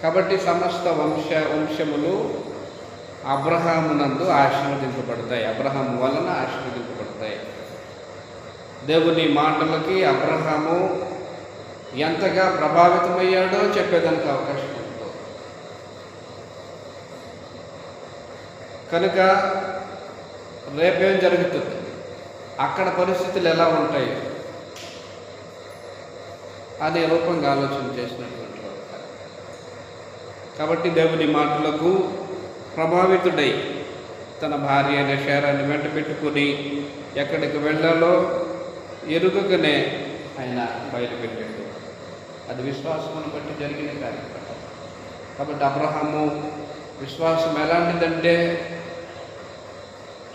A: కాబట్టి సమస్త వంశములు అబ్రహామునందు ఆశీర్వదింపబడతాయి, అబ్రహాము వలన ఆశీర్వదింపబడతాయి. దేవుని మాటలకి అబ్రహాము ఎంతగా ప్రభావితమయ్యాడో చెప్పేదానికి అవకాశం ఉంది. కనుక రేపేం జరుగుతుంది, అక్కడ పరిస్థితులు ఎలా ఉంటాయి అనే రూపంగా ఆలోచన చేసినటువంటి వాడు. కాబట్టి దేవుని మాటలకు ప్రభావితుడై తన భార్య అయిన శారాన్ని వెంట పెట్టుకుని ఎక్కడికి వెళ్ళాలో ఎరుగగానే ఆయన బయలుపెట్టాడు. అది విశ్వాసమును బట్టి జరిగిన కార్యక్రమం. కాబట్టి అబ్రహాము విశ్వాసం ఎలాంటిదంటే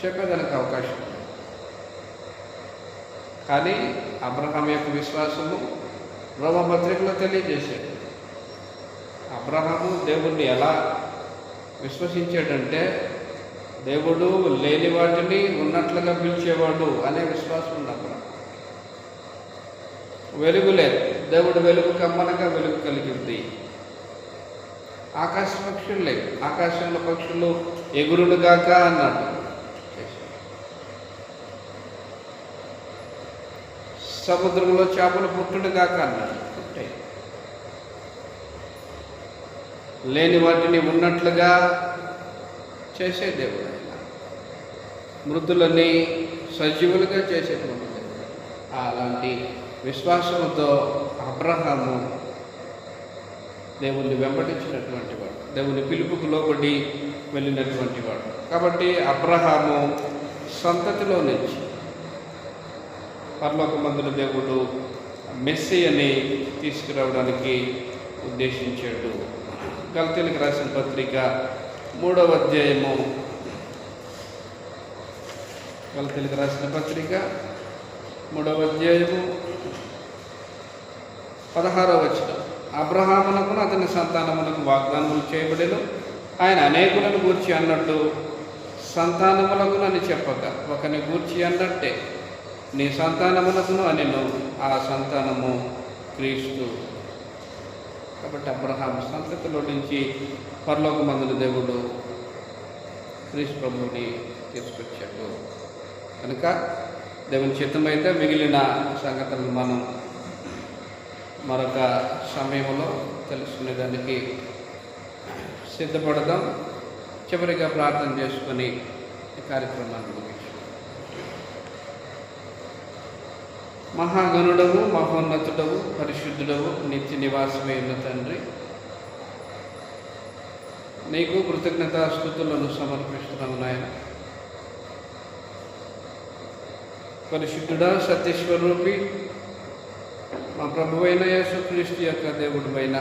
A: చెప్పేదానికి అవకాశం ఉంది. కానీ అబ్రహాం యొక్క విశ్వాసము రోమపత్రికలో తెలియజేశాడు. అబ్రహాము దేవుణ్ణి ఎలా విశ్వసించాడంటే దేవుడు లేని వాటిని ఉన్నట్లుగా పిలిచేవాడు అనే విశ్వాసం ఉంది అబ్రహాం. వెలుగు లేదు, దేవుడు వెలుగు కమ్మనగా వెలుగు కలిగింది. ఆకాశ పక్షులు లేవు, ఆకాశంలో పక్షులు ఎగురుడుగాక అన్నాడు. సముద్రంలో చేపలు పుట్టుడుగాక అన్నాడు. లేని వాటిని ఉన్నట్లుగా చేసే దేవుడు ఆయన. మృతులని సజీవులుగా చేసేటువంటి దేవుడు. అలాంటి విశ్వాసంతో అబ్రహాము దేవుణ్ణి వెంబడించినటువంటి వాడు, దేవుని పిలుపుకు లోబడి వెళ్ళినటువంటి వాడు. కాబట్టి అబ్రహాము సంతతిలో నుంచి పరలోకమందున దేవుడు మెస్సీయని తీసుకురావడానికి ఉద్దేశించాడు. గలతీయులకు రాసిన పత్రిక 3వ అధ్యాయము, గలతీయులకు రాసిన పత్రిక 3వ అధ్యాయము 16వ వచనం. అబ్రహామునకును అతని సంతానమునకు వాగ్దానములు చేయబడెను. ఆయన అనేకులను గూర్చి అన్నట్టు సంతానములకు అని చెప్పక ఒకని గూర్చి అన్నట్టే నీ సంతానమునకును అనెను, ఆ సంతానము క్రీస్తు. కాబట్టి అబ్రహాం సంతతిలో నుంచి పరలోకమందున దేవుడు క్రీస్తు ప్రభువుని తీసుకొచ్చాడు. కనుక దేవుని చిత్తమైతే మిగిలిన సంగతులను మనం మరొక సమయంలో తెలుసుకునేదానికి సిద్ధపడదాం. చివరిగా ప్రార్థన చేసుకొని ఈ కార్యక్రమాన్ని ముగించాం. మహాగణుడవు, మహోన్నతుడవు, పరిశుద్ధుడవు, నిత్య నివాసమే ఉన్న తండ్రి, నీకు కృతజ్ఞతాస్తుతులను సమర్పిస్తున్నాము నాయన. పరిశుద్ధుడా, సత్యస్వరూపి, మా ప్రభువైన యేసుక్రీస్తు యొక్క దేవుడివైన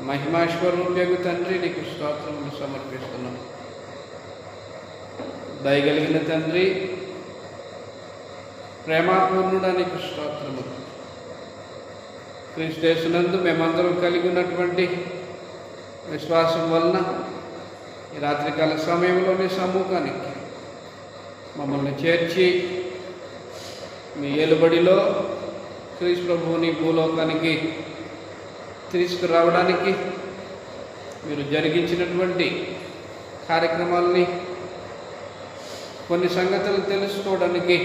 A: మహిమాశ్వరూప్యకు తండ్రి, నీకు స్తోత్రములు సమర్పిస్తున్నాం. దయగలిగిన తండ్రి, ప్రేమాపూర్ణుడా, నీకు స్తోత్రము. క్రీస్తు యేసునందు మేమందరం కలిగి ఉన్నటువంటి విశ్వాసం వలన ఈ రాత్రికాల సమయంలోని సమ్ముఖానికి మమ్మల్ని చేర్చి మీ ఏలుబడిలో క్రీస్తు ప్రభువుని భూలోకానికి తీసుకురావడానికి మీరు జరిగించినటువంటి కార్యక్రమాలని కొన్ని సంగతులు తెలుసుకోవడానికి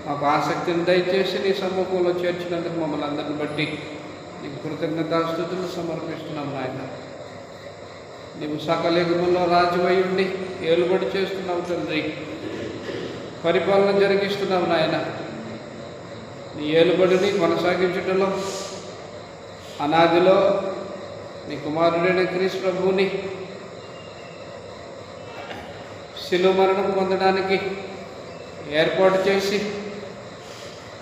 A: మాకు ఆసక్తిని దయచేసి నీ సమ్ముఖంలో చేర్చినందుకు మమ్మల్ని అందరిని బట్టి నీకు కృతజ్ఞతాస్తుతులు సమర్పిస్తున్నాం నాయన. నీవు సకల యుగములో రాజువై ఉండి ఏలుబడి చేస్తున్నావు తండ్రి, పరిపాలన జరిగిస్తున్నావు నాయన. నీ ఏలుబడిని కొనసాగించడంలో అనాదిలో నీ కుమారుడైన క్రీస్తు ప్రభువుని శిలువ మరణం పొందడానికి ఏర్పాటు చేసి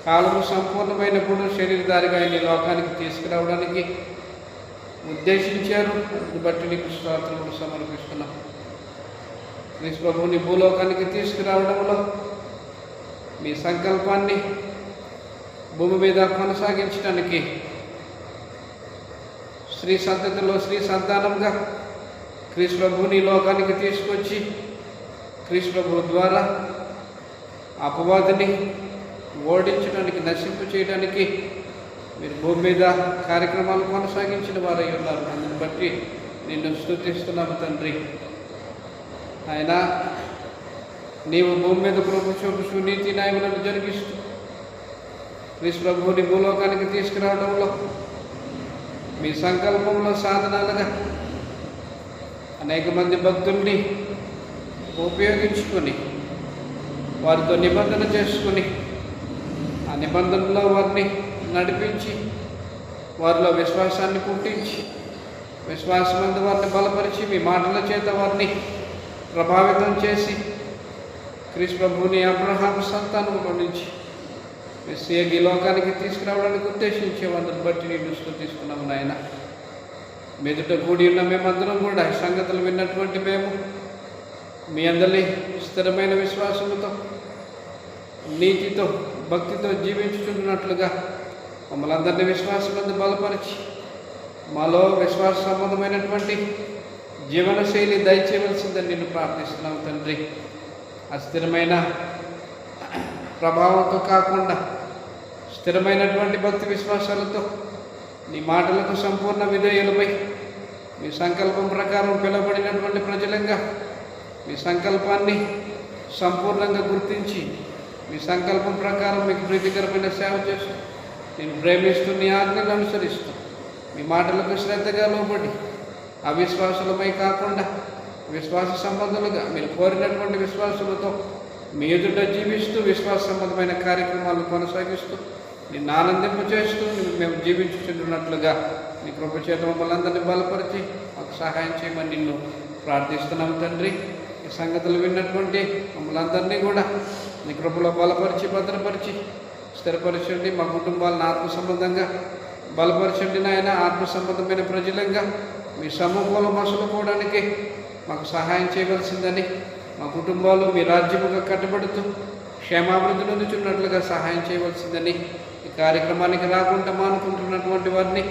A: కాలము సంపూర్ణమైనప్పుడు శరీరధారిగా ఈ లోకానికి తీసుకురావడానికి ఉద్దేశించారు. అందుని బట్టి నీకు స్తోత్రములు సమర్పిస్తున్నాం. క్రీస్తు ప్రభువుని భూలోకానికి తీసుకురావడంలో మీ సంకల్పాన్ని భూమి మీద కొనసాగించడానికి స్త్రీ సంతతిలో స్త్రీ సంతానంగా క్రీస్తు ప్రభువుని లోకానికి తీసుకొచ్చి క్రీస్తు ప్రభువు ద్వారా అపవాదిని ఓడించడానికి, నశింపు చేయడానికి మీరు భూమి మీద కార్యక్రమాలు కొనసాగించిన వారై ఉన్నారు. అందుని బట్టి నిన్ను స్తుతిస్తున్నాము తండ్రి. ఆయన నీవు భూమి మీద ప్రభు చూపుచు నీతి న్యాయములను జరిగిస్తూ క్రీస్తు ప్రభువుని భూలోకానికి తీసుకురావడంలో మీ సంకల్పంలో సాధనాలుగా అనేక మంది భక్తుల్ని ఉపయోగించుకొని వారితో నిబంధన చేసుకుని ఆ నిబంధనలో వారిని నడిపించి వారిలో విశ్వాసాన్ని పుట్టించి విశ్వాసమందు వారిని బలపరిచి మీ మాటల చేత వారిని ప్రభావితం చేసి క్రీస్తు ప్రభువుని అబ్రహాం సంతానంలో నుంచి మెస్సియా ఈ లోకానికి తీసుకురావడానికి ఉద్దేశించే వారిని బట్టి నేను స్తుతిస్తున్నాము నాయన. మెదుట కూడి ఉన్న మేమందరం కూడా ఈ సంగతులు విన్నటువంటి మేము మీ అందరి స్థిరమైన విశ్వాసముతో నీతితో భక్తితో జీవించుచున్నట్లుగా మమ్మల్ని అందరినీ విశ్వాసమందు బలపరిచి మాలో విశ్వాస సంబంధమైనటువంటి జీవనశైలి దయచేయవలసిందని నిన్ను ప్రార్థిస్తున్నాం తండ్రి. అస్థిరమైన ప్రభావంతో కాకుండా స్థిరమైనటువంటి భక్తి విశ్వాసాలతో నీ మాటలకు సంపూర్ణ విధేయులమై మీ సంకల్పం ప్రకారం పిలువబడినటువంటి ప్రజలంగా మీ సంకల్పాన్ని సంపూర్ణంగా గుర్తించి మీ సంకల్పం ప్రకారం మీకు ప్రీతికరమైన సేవ చేస్తూ నేను ప్రేమిస్తూ నీ ఆజ్ఞలు అనుసరిస్తూ మీ మాటలకు శ్రద్ధగా లోబడి అవిశ్వాసులమై కాకుండా విశ్వాస సంబంధులుగా మీరు కోరినటువంటి విశ్వాసులతో మీ ఎదుట జీవిస్తూ విశ్వాస సంబంధమైన కార్యక్రమాలను కొనసాగిస్తూ నిన్ను ఆనందింప చేస్తూ మేము జీవించుచున్నట్లుగా నీ కృప చేత మమ్మల్ని అందరినీ బలపరిచి మాకు సహాయం చేయమని నిన్ను ప్రార్థిస్తున్నాం తండ్రి. ఈ సంగతులు విన్నటువంటి మమ్మల్ని అందరినీ కూడా నీ కృపలో బలపరిచి భద్రపరిచి స్థిరపరచండి. మా కుటుంబాలను ఆత్మ సంబంధంగా బలపరచండి నాయన. ఆత్మ సంబంధమైన ప్రజలంగా మీ సమూహంలో మసలుకోవడానికి మాకు సహాయం చేయవలసిందని, మా కుటుంబాలు మీ రాజ్యముగా కట్టబడుతూ క్షేమాభివృద్ధి నొందుచున్నట్లుగా సహాయం చేయవలసిందని, ఈ కార్యక్రమానికి రాకుండా మానుకుంటున్నటువంటి వారిని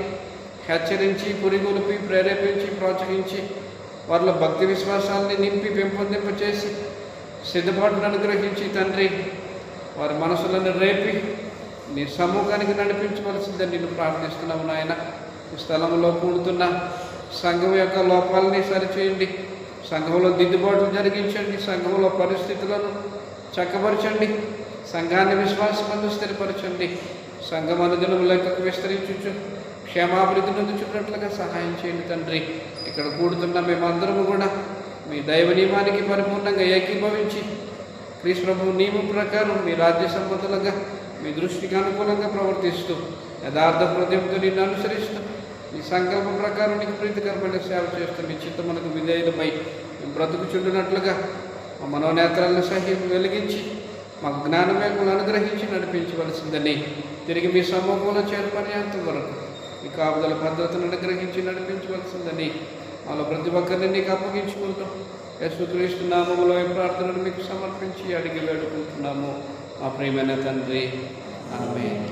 A: హెచ్చరించి పురిగొలిపి ప్రేరేపించి ప్రోత్సహించి వారిలో భక్తి విశ్వాసాలని నింపి పెంపొందింపచేసి సిద్ధపాటును అనుగ్రహించి తండ్రి వారి మనసులను రేపి నీ సముఖానికి నడిపించవలసిందని నిన్ను ప్రార్థిస్తున్నాము నాయన. ఈ స్థలంలో కూడుతున్న సంఘం యొక్క లోపాలని సరిచేయండి, సంఘంలో దిద్దుబాట్లు జరిగించండి, సంఘంలో పరిస్థితులను చక్కపరచండి, సంఘాన్ని విశ్వాసమందు స్థిరపరచండి, సంఘం అనుదినం లెక్కకు విస్తరించు క్షేమాభివృద్ధి నొందుచున్నట్లుగా సహాయం చేయండి తండ్రి. ఇక్కడ కూడుతున్న మేమందరము కూడా మీ దైవ నియమానికి పరిపూర్ణంగా ఏకీభవించి క్రీస్తు ప్రభువు నియమం ప్రకారం మీ రాజ్య సంబంధులుగా మీ దృష్టికి అనుకూలంగా ప్రవర్తిస్తూ యథార్థ హృదయంతో నిన్ను అనుసరిస్తూ మీ సంకల్పం ప్రకారం నీకు ప్రీతికరమైన సేవ చేస్తూ మీ చిత్తమునకు విధేయులమై మేము బ్రతుకుచుండునట్లుగా మా మనోనేత్రాలను వెలిగించి మాకు జ్ఞానమేకులను అనుగ్రహించి నడిపించవలసిందని, తిరిగి మీ సమూహంలో చేరుకునేంత వరకు మీ కాపుదల భద్రతను అనుగ్రహించి నడిపించవలసిందని మాలో ప్రతి ఒక్కరిని నీకు అప్పగించుకుంటూ యేసుక్రీస్తు నామములో ఈ ప్రార్థనను మీకు సమర్పించి అడిగి వేడుకుంటున్నాము మా ప్రియమైన తండ్రి. ఆమేన్.